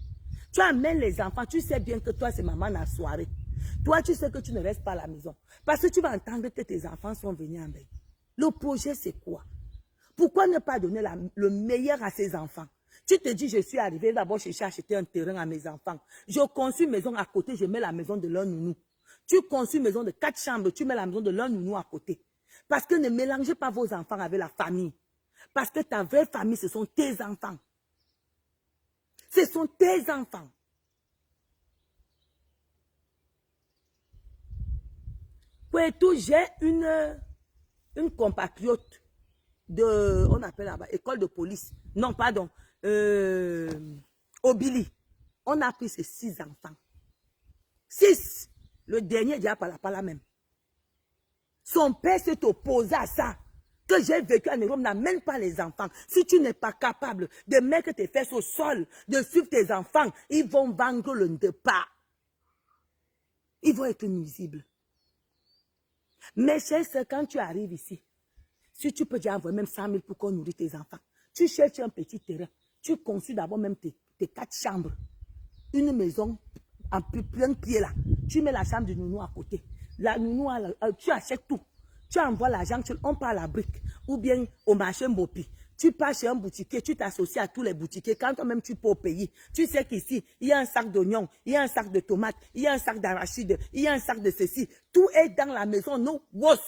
Speaker 1: Tu amènes les enfants, tu sais bien que toi, c'est maman la soirée. Toi, tu sais que tu ne restes pas à la maison. Parce que tu vas entendre que tes enfants sont venus en veille. Le projet, c'est quoi? Pourquoi ne pas donner le meilleur à ses enfants? Tu te dis, je suis arrivé d'abord chercher à acheter un terrain à mes enfants. Je conçus une maison à côté, je mets la maison de leur nounou. Tu conçus une maison de 4 chambres, tu mets la maison de leur nounou à côté. Parce que ne mélangez pas vos enfants avec la famille. Parce que ta vraie famille, ce sont tes enfants. Ce sont tes enfants. Poitou, j'ai une compatriote de, on appelle là-bas, école de police. Non, pardon, Obili. On a pris ses 6 enfants. 6. Le dernier déjà par là même. Son père s'est opposé à ça. Que j'ai vécu en Europe, n'amène pas les enfants. Si tu n'es pas capable de mettre tes fesses au sol, de suivre tes enfants, ils vont vendre le départ. Ils vont être nuisibles. Mais c'est quand tu arrives ici, si tu peux déjà envoyer même 100 000 pour qu'on nourrit tes enfants, tu cherches un petit terrain, tu conçus d'abord même tes 4 chambres, une maison en plein pied là, tu mets la chambre du nounou à côté, la nounou, tu achètes tout, tu envoies l'argent, on part à la brique, ou bien au marché Mbopi. Tu pars chez un boutiquier, tu t'associes à tous les boutiquiers. Quand toi-même tu peux payer, tu sais qu'ici, il y a un sac d'oignons, il y a un sac de tomates, il y a un sac d'arachide, il y a un sac de ceci. Tout est dans la maison, non, wos.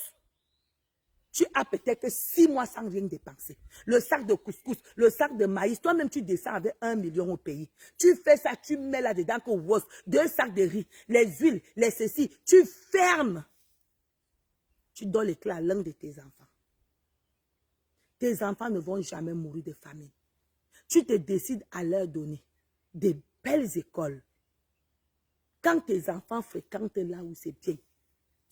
Speaker 1: Tu as peut-être 6 mois sans rien dépenser. Le sac de couscous, le sac de maïs, toi-même tu descends avec 1 million au pays. Tu fais ça, tu mets là-dedans que wos, 2 sacs de riz, les huiles, les ceci, tu fermes. Tu donnes les clés à l'un de tes enfants. Tes enfants ne vont jamais mourir de famine. Tu te décides à leur donner des belles écoles. Quand tes enfants fréquentent là où c'est bien,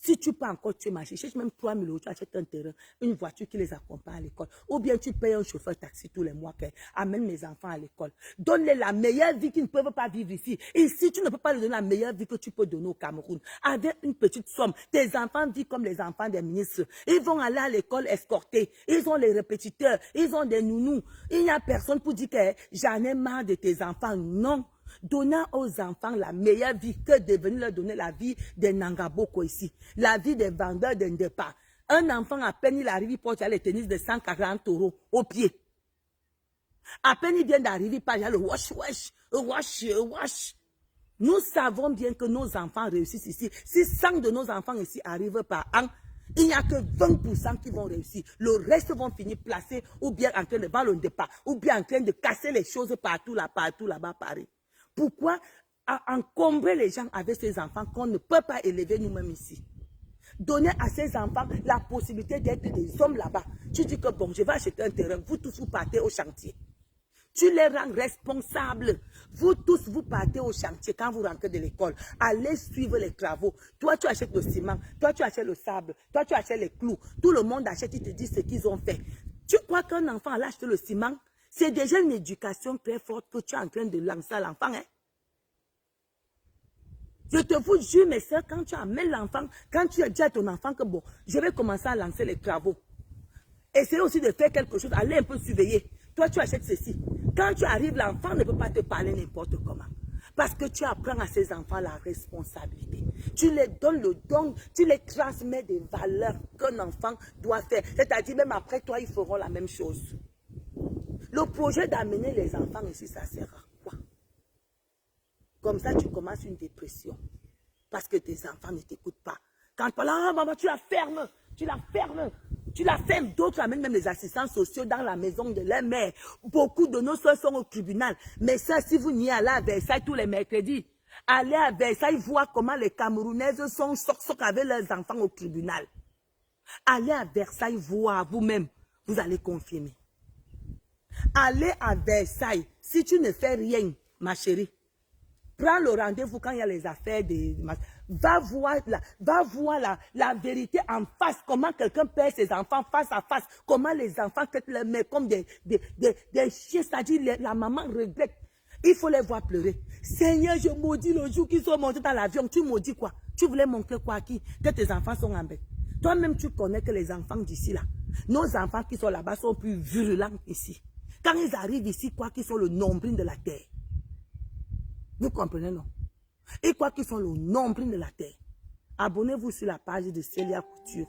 Speaker 1: Si tu peux encore te marcher, cherche même 3 000 euros, tu achètes un terrain, une voiture qui les accompagne à l'école. Ou bien tu payes un chauffeur taxi tous les mois qui amène mes enfants à l'école. Donne-les la meilleure vie qu'ils ne peuvent pas vivre ici. Ici, tu ne peux pas leur donner la meilleure vie que tu peux donner au Cameroun. Avec une petite somme, tes enfants vivent comme les enfants des ministres. Ils vont aller à l'école escortés. Ils ont les répétiteurs. Ils ont des nounous. Il n'y a personne pour dire que j'en ai marre de tes enfants. Non. Donnant aux enfants la meilleure vie que de venir leur donner la vie des Nangaboko ici. La vie des vendeurs d'Indepa. Un enfant, à peine il arrive, il porte les tennis de 140 euros au pied. À peine il vient d'arriver, il y a le wash. Nous savons bien que nos enfants réussissent ici. Si 100 de nos enfants ici arrivent par an, il n'y a que 20% qui vont réussir. Le reste vont finir placés ou bien en train de vendre le départ, ou bien en train de casser les choses partout là-bas, Paris. Pourquoi encombrer les gens avec ces enfants qu'on ne peut pas élever nous-mêmes ici? Donner à ces enfants la possibilité d'être des hommes là-bas. Tu dis que bon, je vais acheter un terrain, vous tous vous partez au chantier. Tu les rends responsables. Vous tous, vous partez au chantier quand vous rentrez de l'école. Allez suivre les travaux. Toi, tu achètes le ciment. Toi, tu achètes le sable. Toi, tu achètes les clous. Tout le monde achète, ils te disent ce qu'ils ont fait. Tu crois qu'un enfant allait acheter le ciment? C'est déjà une éducation très forte que tu es en train de lancer à l'enfant. Hein? Je te vous jure, mes soeurs, quand tu amènes l'enfant, quand tu as dit à ton enfant que bon, je vais commencer à lancer les travaux. Essayez aussi de faire quelque chose, allez un peu surveiller. Toi, tu achètes ceci. Quand tu arrives, l'enfant ne peut pas te parler n'importe comment. Parce que tu apprends à ces enfants la responsabilité. Tu les donnes le don, tu les transmets des valeurs qu'un enfant doit faire. C'est-à-dire, même après toi, ils feront la même chose. Le projet d'amener les enfants ici, ça sert à quoi? Comme ça, tu commences une dépression. Parce que tes enfants ne t'écoutent pas. Quand tu parles, ah maman, tu la fermes, tu la fermes. Tu la fermes. D'autres amènent même les assistants sociaux dans la maison de leur mère. Beaucoup de nos soeurs sont au tribunal. Mais ça, si vous n'y allez à Versailles tous les mercredis, allez à Versailles voir comment les Camerounaises sont soc avec leurs enfants au tribunal. Allez à Versailles voir vous-même. Vous allez confirmer. Allez à Versailles. Si tu ne fais rien, ma chérie, prends le rendez-vous quand il y a les affaires de... Va voir la vérité en face. Comment quelqu'un perd ses enfants face à face. Comment les enfants traitent leur mère comme des chiens. C'est-à-dire la maman regrette. Il faut les voir pleurer. Seigneur, je maudis le jour qu'ils sont montés dans l'avion. Tu maudis quoi? Tu voulais montrer quoi à qui? Que tes enfants sont en bête. Toi-même, tu connais que les enfants d'ici là, nos enfants qui sont là-bas sont plus virulents ici. Quand ils arrivent ici, quoi qu'ils sont le nombril de la terre. Vous comprenez, non? Et quoi qu'ils sont le nombril de la terre. Abonnez-vous sur la page de Célia Couture.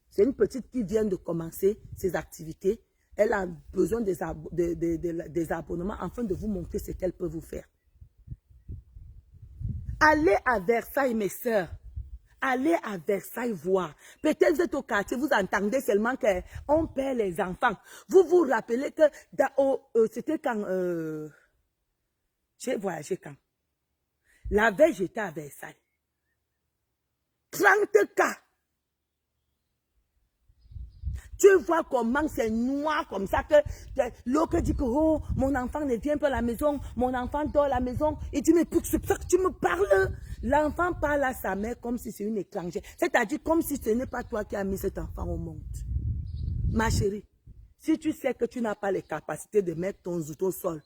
Speaker 1: C'est une petite qui vient de commencer ses activités. Elle a besoin des abonnements afin de vous montrer ce qu'elle peut vous faire. Allez à Versailles, mes sœurs. Allez à Versailles voir. Peut-être vous êtes au quartier, vous entendez seulement qu'on perd les enfants. Vous vous rappelez que c'était quand... j'ai voyagé quand? La veille, j'étais à Versailles. 30 cas. Tu vois comment c'est noir comme ça que l'autre dit que oh, mon enfant ne vient pas à la maison, mon enfant dort à la maison. Et tu me dis, c'est ça que tu me parles. L'enfant parle à sa mère comme si c'est une étrangère. C'est-à-dire comme si ce n'est pas toi qui as mis cet enfant au monde. Ma chérie, si tu sais que tu n'as pas les capacités de mettre ton zouto au sol,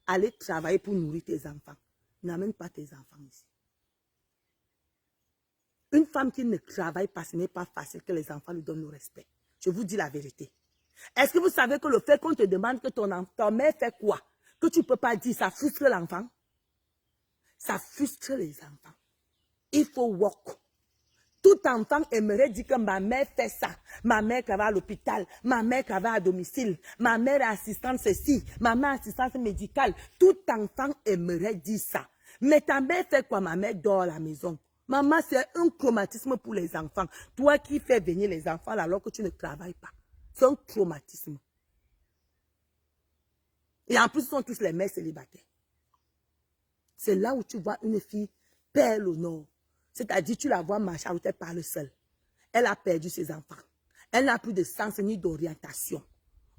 Speaker 1: allez travailler pour nourrir tes enfants. N'amène pas tes enfants ici. Une femme qui ne travaille pas, ce n'est pas facile que les enfants lui donnent le respect. Je vous dis la vérité. Est-ce que vous savez que le fait qu'on te demande que ton mère fait quoi, que tu ne peux pas dire, ça frustre l'enfant? Ça frustre les enfants. Il faut work. Tout enfant aimerait dire que ma mère fait ça. Ma mère travaille à l'hôpital. Ma mère travaille à domicile. Ma mère est assistante ceci. Ma mère est assistante médicale. Tout enfant aimerait dire ça. Mais ta mère fait quoi? Ma mère dort à la maison. Maman, c'est un traumatisme pour les enfants. Toi qui fais venir les enfants alors que tu ne travailles pas. C'est un traumatisme. Et en plus, ce sont tous les mères célibataires. C'est là où tu vois une fille perdre l'honneur. C'est-à-dire, tu la vois marcher où elle parle seule. Elle a perdu ses enfants. Elle n'a plus de sens ni d'orientation.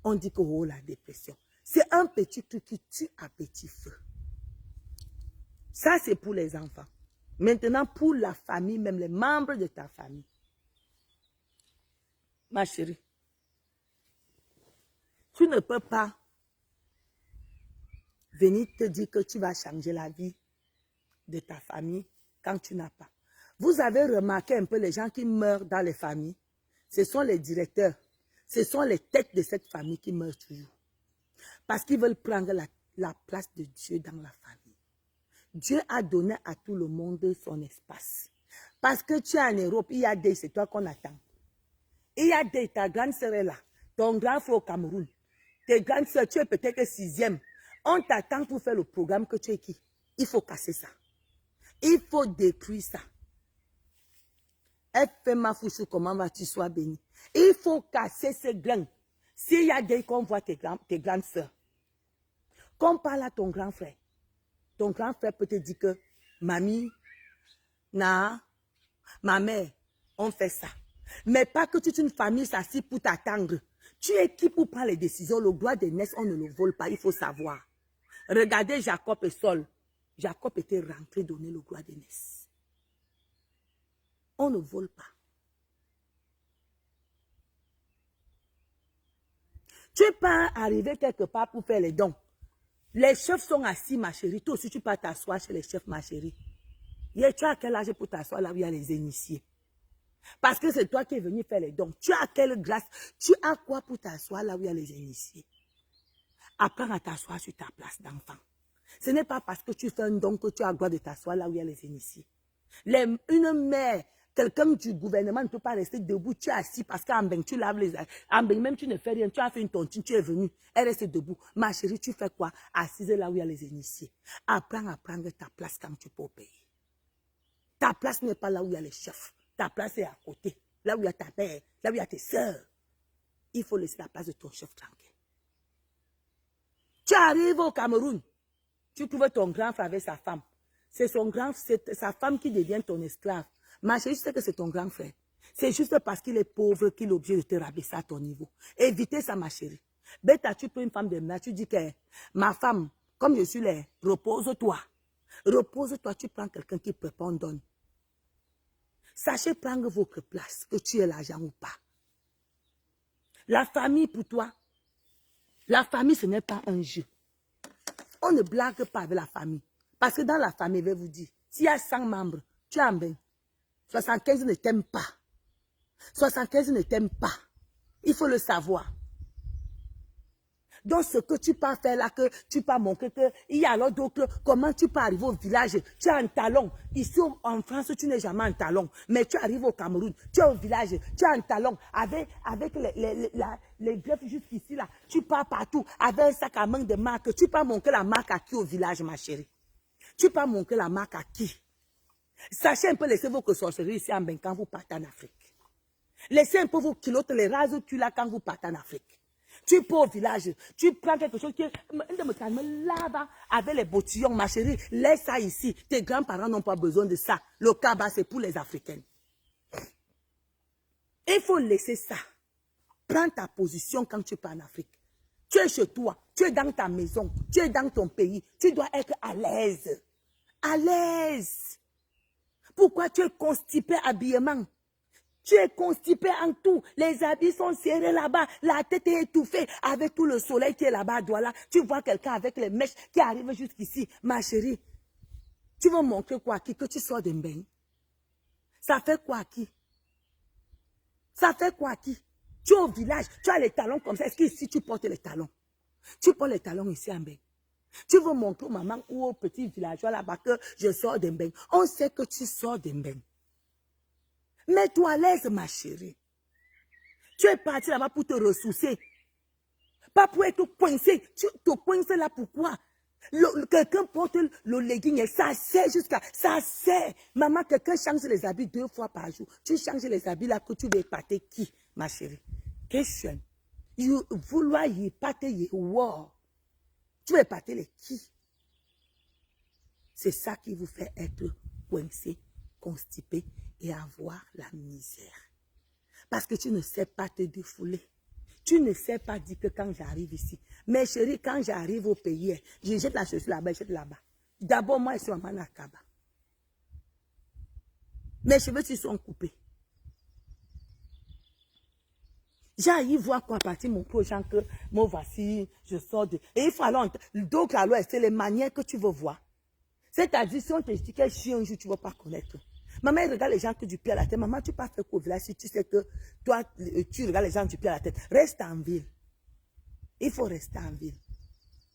Speaker 1: On dit que oh, la dépression. C'est un petit truc qui tue à petit feu. Ça, c'est pour les enfants. Maintenant, pour la famille, même les membres de ta famille. Ma chérie, tu ne peux pas venir te dire que tu vas changer la vie de ta famille quand tu n'as pas. Vous avez remarqué un peu les gens qui meurent dans les familles. Ce sont les directeurs. Ce sont les têtes de cette famille qui meurent toujours. Parce qu'ils veulent prendre la place de Dieu dans la famille. Dieu a donné à tout le monde son espace. Parce que tu es en Europe, il y a des, c'est toi qu'on attend. Il y a des, ta grande sœur est là. Ton grand frère au Cameroun. Tes grandes sœurs, tu es peut-être 6e. On t'attend pour faire le programme que tu es qui. Il faut casser ça. Il faut détruire ça. Fais ma fouchou, comment vas-tu, sois béni. Il faut casser ce grain. S'il y a des qu'on voit tes grandes sœurs, qu'on parle à ton grand frère peut te dire que mamie, ma mère, on fait ça. Mais pas que toute une famille s'assied pour t'attendre. Tu es qui pour prendre les décisions? Le droit d'aînesse, on ne le vole pas, il faut savoir. Regardez Jacob et Saul. Jacob était rentré donner le droit d'aînesse. On ne vole pas. Tu n'es pas arrivé quelque part pour faire les dons. Les chefs sont assis, ma chérie. Toi aussi, tu peux t'asseoir chez les chefs, ma chérie. Et tu as quel âge pour t'asseoir là où il y a les initiés? Parce que c'est toi qui es venu faire les dons. Tu as quelle grâce? Tu as quoi pour t'asseoir là où il y a les initiés? Apprends à t'asseoir sur ta place d'enfant. Ce n'est pas parce que tu fais un don que tu as le droit de t'asseoir là où il y a les initiés. Une mère, quelqu'un du gouvernement ne peut pas rester debout. Tu es assis parce qu'en bain, tu laves les... En bain, même tu ne fais rien. Tu as fait une tontine, tu es venu. Elle reste debout. Ma chérie, tu fais quoi? Assise là où il y a les initiés. Apprends à prendre ta place quand tu peux payer. Ta place n'est pas là où il y a les chefs. Ta place est à côté. Là où il y a ta mère, là où il y a tes soeurs. Il faut laisser la place de ton chef tranquille. Tu arrives au Cameroun. Tu trouves ton grand frère avec sa femme. C'est sa femme qui devient ton esclave. Ma chérie, je sais que c'est ton grand frère. C'est juste parce qu'il est pauvre qu'il est obligé de te rabaisser à ton niveau. Évitez ça, ma chérie. Bêta, tu peux une femme de ménage, tu dis que ma femme, comme je suis là, repose-toi. Repose-toi, tu prends quelqu'un qui prépondonne. Sachez prendre votre place, que tu aies l'argent ou pas. La famille pour toi, la famille ce n'est pas un jeu. On ne blague pas avec la famille. Parce que dans la famille, je vais vous dire, s'il y a 100 membres, tu as un bain. 75 ne t'aiment pas. 75 ne t'aiment pas. Il faut le savoir. Donc, ce que tu peux faire là, que tu peux montrer qu'il y a alors d'autres, comment tu peux arriver au village, tu as un talon. Ici, en France, tu n'es jamais un talon. Mais tu arrives au Cameroun, tu es au village, tu as un talon. Avec les greffes jusqu'ici, là, tu pars partout, avec un sac à main de marque. Tu peux montrer la marque à qui au village, ma chérie? Tu peux montrer la marque à qui? Sachez un peu, laissez vos sorcelleries ici en bain quand vous partez en Afrique. Laissez un peu vos culottes, les rases tu là quand vous partez en Afrique. Tu pars au village, tu prends quelque chose qui est là-bas avec les bottillons, ma chérie, laisse ça ici. Tes grands-parents n'ont pas besoin de ça. Le cabas, c'est pour les Africains. Il faut laisser ça. Prends ta position quand tu pars en Afrique. Tu es chez toi, tu es dans ta maison, tu es dans ton pays. Tu dois être à l'aise. À l'aise. Pourquoi tu es constipé habillement? Tu es constipé en tout. Les habits sont serrés là-bas. La tête est étouffée avec tout le soleil qui est là-bas. Voilà. Tu vois quelqu'un avec les mèches qui arrive jusqu'ici. Ma chérie, tu veux montrer quoi à qui? Que tu sors d'un bain. Ça fait quoi à qui? Ça fait quoi à qui? Tu es au village, tu as les talons comme ça. Est-ce qu'ici tu portes les talons? Tu portes les talons ici en bain. Tu veux montrer aux mamans ou aux petits villageois là-bas que je sors d'un bain. On sait que tu sors d'un bain. Mets-toi à l'aise, ma chérie. Tu es parti là-bas pour te ressourcer. Pas pour être coincé. Tu te coinces là pourquoi? Quelqu'un porte le legging et ça sert jusqu'à... Ça sert. Maman, quelqu'un change les habits 2 fois par jour. Tu changes les habits là que tu veux épater qui, ma chérie? Question. Vouloir y épater, y wow. Tu veux épater les qui? C'est ça qui vous fait être coincé, constipé et avoir la misère. Parce que tu ne sais pas te défouler. Tu ne sais pas dire que quand j'arrive ici. Mais chérie, quand j'arrive au pays, je jette la chaussure là-bas, je jette là-bas. D'abord, moi, je suis maman Nakaba. Mes cheveux se sont coupés. J'arrive voir quoi à partir de mon prochain que moi voici, je sors de... Et il faut alors... Donc alors, c'est les manières que tu veux voir. C'est-à-dire, si on te dit quel chien un jour, tu ne vas pas connaître. Maman, elle regarde les gens que du pied à la tête. Maman, tu ne peux pas faire qu'au village si tu sais que toi, tu regardes les gens du pied à la tête. Reste en ville. Il faut rester en ville.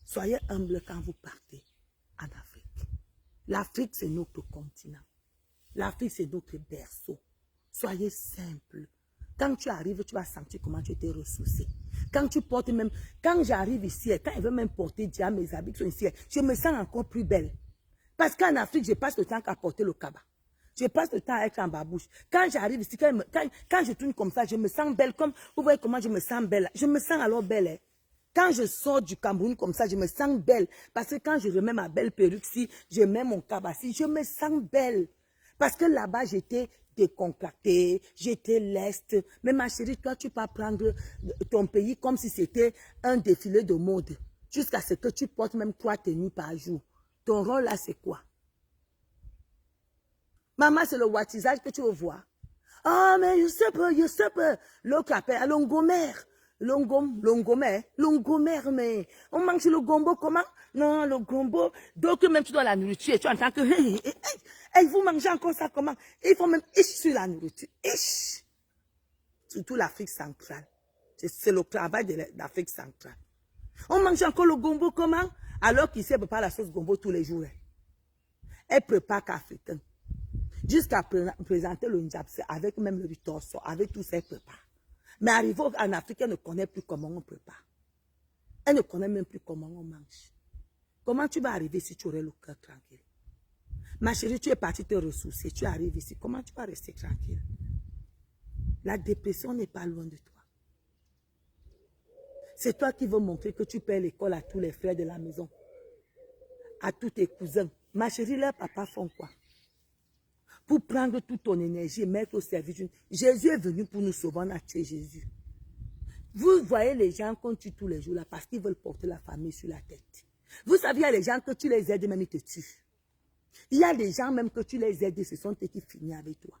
Speaker 1: Soyez humble quand vous partez en Afrique. L'Afrique, c'est notre continent. L'Afrique, c'est notre berceau. Soyez simple. Quand tu arrives, tu vas sentir comment tu étais ressourcé. Quand tu portes même... Quand j'arrive ici, quand elle veut même porter déjà mes habits qui sont ici, je me sens encore plus belle. Parce qu'en Afrique, je passe le temps à porter le cabas. Je passe le temps à être en babouche. Quand j'arrive ici, quand je tourne comme ça, je me sens belle. Comme, vous voyez comment je me sens belle. Je me sens alors belle. Hein. Quand je sors du Cameroun comme ça, je me sens belle. Parce que quand je remets ma belle perruque, si je mets mon cabas, si je me sens belle. Parce que là-bas, j'étais décontractée, j'étais leste. Mais ma chérie, toi, tu peux prendre ton pays comme si c'était un défilé de mode. Jusqu'à ce que tu portes même 3 tenues par jour. Ton rôle là, c'est quoi? Maman, c'est le wattisage que tu veux voir. Ah, mais je sais pas. L'autre appelle Longomer. Longomer, mais on mange le gombo comment? Non, le gombo. Donc, même tu dois la nourriture et tu entends que, hey, vous mangez encore ça comment? Il faut même ish sur la nourriture. Ish. Surtout l'Afrique centrale. C'est le travail de l'Afrique centrale. On mange encore le gombo comment? Alors qu'ici, elle ne prépare la sauce gombo tous les jours. Elle prépare qu'africain. Jusqu'à présenter le njabse avec même le torso, avec tout ça, elle prépare. Mais arrivé en Afrique, elle ne connaît plus comment on prépare. Elle ne connaît même plus comment on mange. Comment tu vas arriver si tu aurais le cœur tranquille? Ma chérie, tu es partie te ressourcer, tu arrives ici, comment tu vas rester tranquille? La dépression n'est pas loin de toi. C'est toi qui veux montrer que tu paies l'école à tous les frères de la maison, à tous tes cousins. Ma chérie, leurs papas font quoi? Pour prendre toute ton énergie et mettre au service d'une... Jésus est venu pour nous sauver, on a tué Jésus. Vous voyez les gens qu'on tue tous les jours là parce qu'ils veulent porter la famille sur la tête. Vous savez, il y a les gens que tu les aides, même ils te tuent. Il y a des gens même que tu les aides, ce sont eux qui finissent avec toi.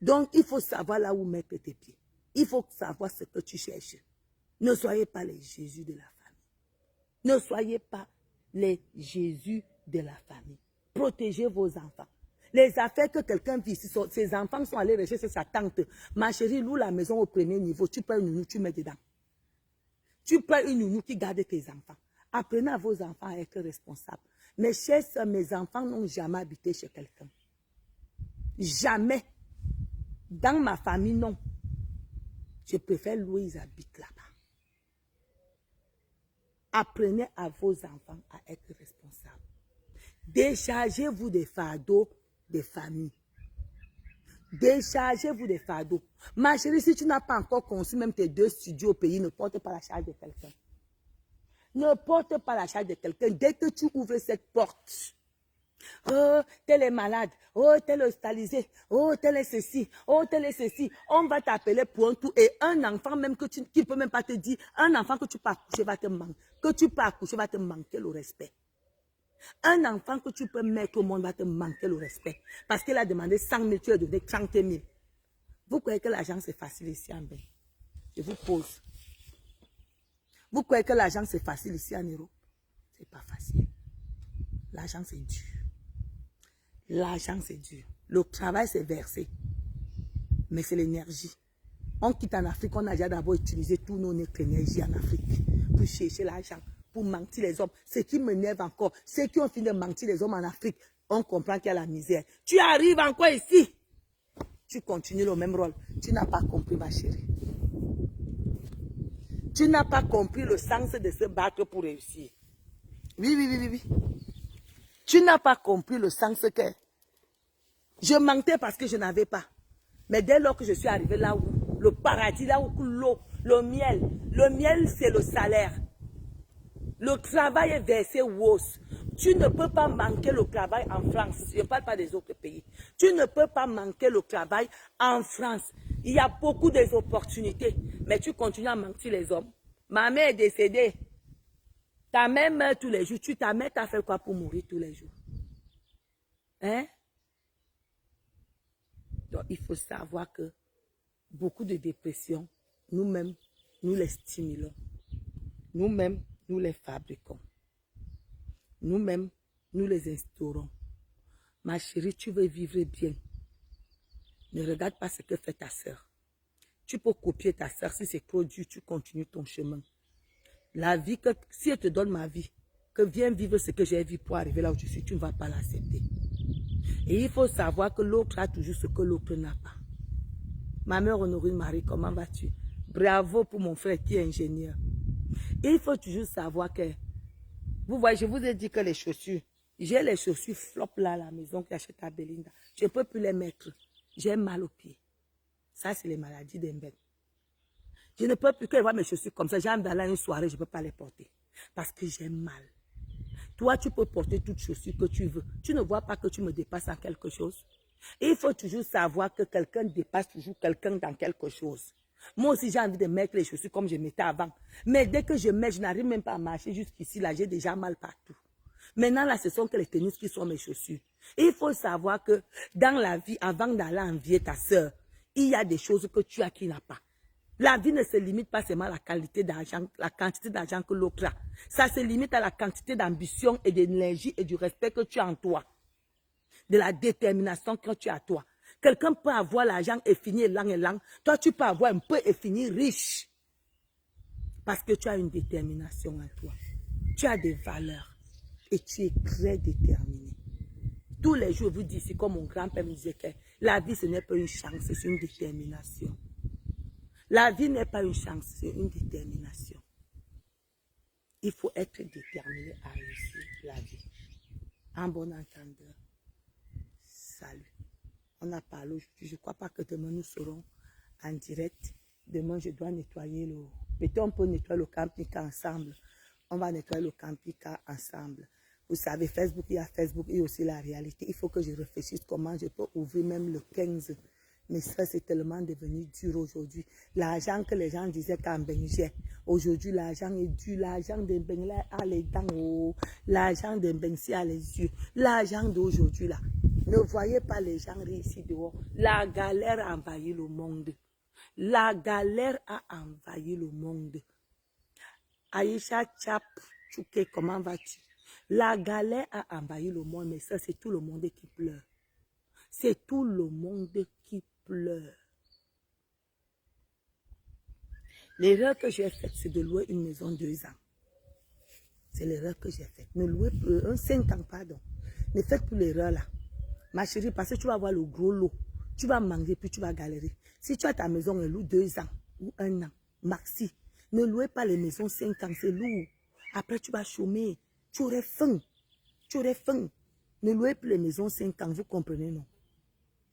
Speaker 1: Donc, il faut savoir là où mettre tes pieds. Il faut savoir ce que tu cherches. Ne soyez pas les Jésus de la famille. Ne soyez pas les Jésus de la famille. Protégez vos enfants. Les affaires que quelqu'un vit, ses enfants sont allés rechercher sa tante. Ma chérie, loue la maison au premier niveau. Tu prends une nounou, tu mets dedans. Tu prends une nounou qui garde tes enfants. Apprenez à vos enfants à être responsables. Mes chers soeurs, mes enfants n'ont jamais habité chez quelqu'un. Jamais. Dans ma famille, non. Je préfère louer, ils habitent là-bas. Apprenez à vos enfants à être responsables. Déchargez-vous des fardeaux des familles. Déchargez-vous des fardeaux. Ma chérie, si tu n'as pas encore conçu même tes 2 studios au pays, ne porte pas la charge de quelqu'un. Ne porte pas la charge de quelqu'un. Dès que tu ouvres cette porte, oh, tel est malade, oh, tel est hospitalisé, oh, tel est ceci, oh, tel est ceci, on va t'appeler pour un tout. Et un enfant même qui ne peut même pas te dire, un enfant que tu peux accoucher va te manquer, va te manquer le respect. Un enfant que tu peux mettre au monde va te manquer le respect. Parce qu'il a demandé 100 000, tu lui as donné 30 000. Vous croyez que l'argent c'est facile ici en Bénin? Je vous pose. Vous croyez que l'argent c'est facile ici en Europe? C'est pas facile. L'argent c'est dur. L'argent c'est dur. Le travail c'est versé. Mais c'est l'énergie. On quitte en Afrique, on a déjà d'abord utilisé toute notre énergie en Afrique pour chercher l'argent, pour mentir les hommes. Ce qui m'énerve encore, ceux qui ont fini de mentir les hommes en Afrique, on comprend qu'il y a la misère. Tu arrives encore ici, tu continues le même rôle. Tu n'as pas compris, ma chérie. Tu n'as pas compris le sens de se battre pour réussir. Oui. Tu n'as pas compris le sens que je mentais parce que je n'avais pas. Mais dès lors que je suis arrivée là où le paradis, là où coule l'eau, le miel c'est le salaire. Le travail est versé aux. Tu ne peux pas manquer le travail en France. Je ne parle pas des autres pays. Tu ne peux pas manquer le travail en France. Il y a beaucoup d'opportunités. Mais tu continues à mentir les hommes. Ma mère est décédée. Ta mère meurt tous les jours. Ta mère t'a fait quoi pour mourir tous les jours? Hein? Donc, il faut savoir que beaucoup de dépressions, nous-mêmes, nous les stimulons. Nous-mêmes, nous les fabriquons. Nous-mêmes, nous les instaurons. Ma chérie, tu veux vivre bien. Ne regarde pas ce que fait ta sœur. Tu peux copier ta sœur. Si c'est trop dur, tu continues ton chemin. La vie, si elle te donne ma vie, que viens vivre ce que j'ai vu pour arriver là où je suis, tu ne vas pas l'accepter. Et il faut savoir que l'autre a toujours ce que l'autre n'a pas. Ma mère Honorine Marie, comment vas-tu? Bravo pour mon frère qui est ingénieur. Et il faut toujours savoir que, vous voyez, je vous ai dit que les chaussures, j'ai les chaussures flop là à la maison que j'achète à Belinda. Je ne peux plus les mettre. J'ai mal aux pieds. Ça, c'est les maladies d'Embed. Je ne peux plus que voir mes chaussures comme ça. J'ai envie d'aller à une soirée, je ne peux pas les porter. Parce que j'ai mal. Toi, tu peux porter toutes chaussures que tu veux. Tu ne vois pas que tu me dépasses en quelque chose. Et il faut toujours savoir que quelqu'un dépasse toujours quelqu'un dans quelque chose. Moi aussi, j'ai envie de mettre les chaussures comme je mettais avant. Mais dès que je mets, je n'arrive même pas à marcher jusqu'ici. Là, j'ai déjà mal partout. Maintenant, là, ce sont que les tennis qui sont mes chaussures. Et il faut savoir que dans la vie, avant d'aller envier ta soeur, il y a des choses que tu as qui n'a pas. La vie ne se limite pas seulement à la qualité d'argent, la quantité d'argent que l'autre a. Ça se limite à la quantité d'ambition et d'énergie et du respect que tu as en toi. De la détermination que tu as en toi. Quelqu'un peut avoir l'argent et finir lent et lent. Toi, tu peux avoir un peu et finir riche. Parce que tu as une détermination en toi. Tu as des valeurs. Et tu es très déterminé. Tous les jours, je vous dis ici, comme mon grand-père me disait que la vie, ce n'est pas une chance, c'est une détermination. La vie n'est pas une chance, c'est une détermination. Il faut être déterminé à réussir la vie. En bon entendeur. Salut. On a parlé aujourd'hui. Je ne crois pas que demain nous serons en direct. Demain, je dois nettoyer le... Peut-être on peut nettoyer le camping-car ensemble. On va nettoyer le camping-car ensemble. Vous savez, Facebook, il y a Facebook et aussi la réalité. Il faut que je réfléchisse comment je peux ouvrir même le 15. Mais ça, c'est tellement devenu dur aujourd'hui. L'argent que les gens disaient qu'en Benjé, aujourd'hui, l'argent est dur. L'argent de Benjé a les dents, oh. L'argent de Benjé a les yeux. L'argent d'aujourd'hui, là. Ne voyez pas les gens ici dehors. La galère a envahi le monde. La galère a envahi le monde. Aïcha Chap, Chouké, comment vas-tu? La galère a envahi le monde, mais ça, c'est tout le monde qui pleure. C'est tout le monde qui pleure. L'erreur que j'ai faite, c'est de louer une maison 2 ans. C'est l'erreur que j'ai faite. Ne louez plus, 5 ans, pardon. Ne faites plus l'erreur là. Ma chérie, parce que tu vas avoir le gros lot. Tu vas manger, puis tu vas galérer. Si tu as ta maison, elle loue 2 ans ou 1 an, maxi. Ne louez pas les maisons 5 ans, c'est lourd. Après, tu vas chômer. Tu aurais faim. Tu aurais faim. Ne louez plus les maisons 5 ans, vous comprenez, non?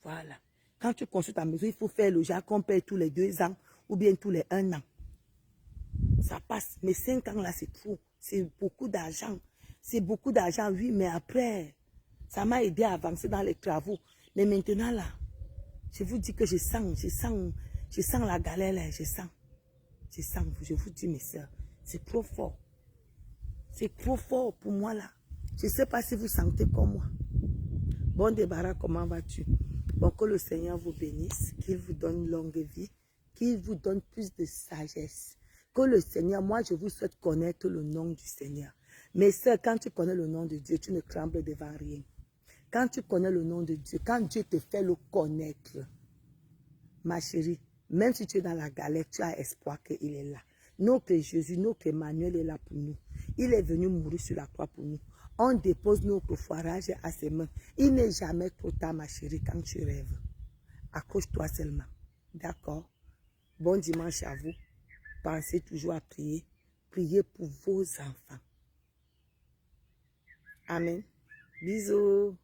Speaker 1: Voilà. Quand tu construis ta maison, il faut faire le genre qu'on paye tous les 2 ans ou bien tous les 1 an. Ça passe. Mais 5 ans là, c'est trop. C'est beaucoup d'argent. C'est beaucoup d'argent, oui, mais après, ça m'a aidé à avancer dans les travaux. Mais maintenant là, je vous dis que je sens la galère là, je sens, je vous dis mes soeurs, c'est trop fort. C'est trop fort pour moi là. Je ne sais pas si vous sentez comme moi. Bon débarras, comment vas-tu? Bon, que le Seigneur vous bénisse, qu'il vous donne une longue vie, qu'il vous donne plus de sagesse. Que le Seigneur, moi je vous souhaite connaître le nom du Seigneur. Mais sœurs, quand tu connais le nom de Dieu, tu ne trembles devant rien. Quand tu connais le nom de Dieu, quand Dieu te fait le connaître, ma chérie, même si tu es dans la galère, tu as espoir qu'il est là. Notre Jésus, notre Emmanuel est là pour nous. Il est venu mourir sur la croix pour nous. On dépose notre foirage à ses mains. Il n'est jamais trop tard, ma chérie, quand tu rêves. Accroche-toi seulement. D'accord? Bon dimanche à vous. Pensez toujours à prier. Priez pour vos enfants. Amen. Bisous.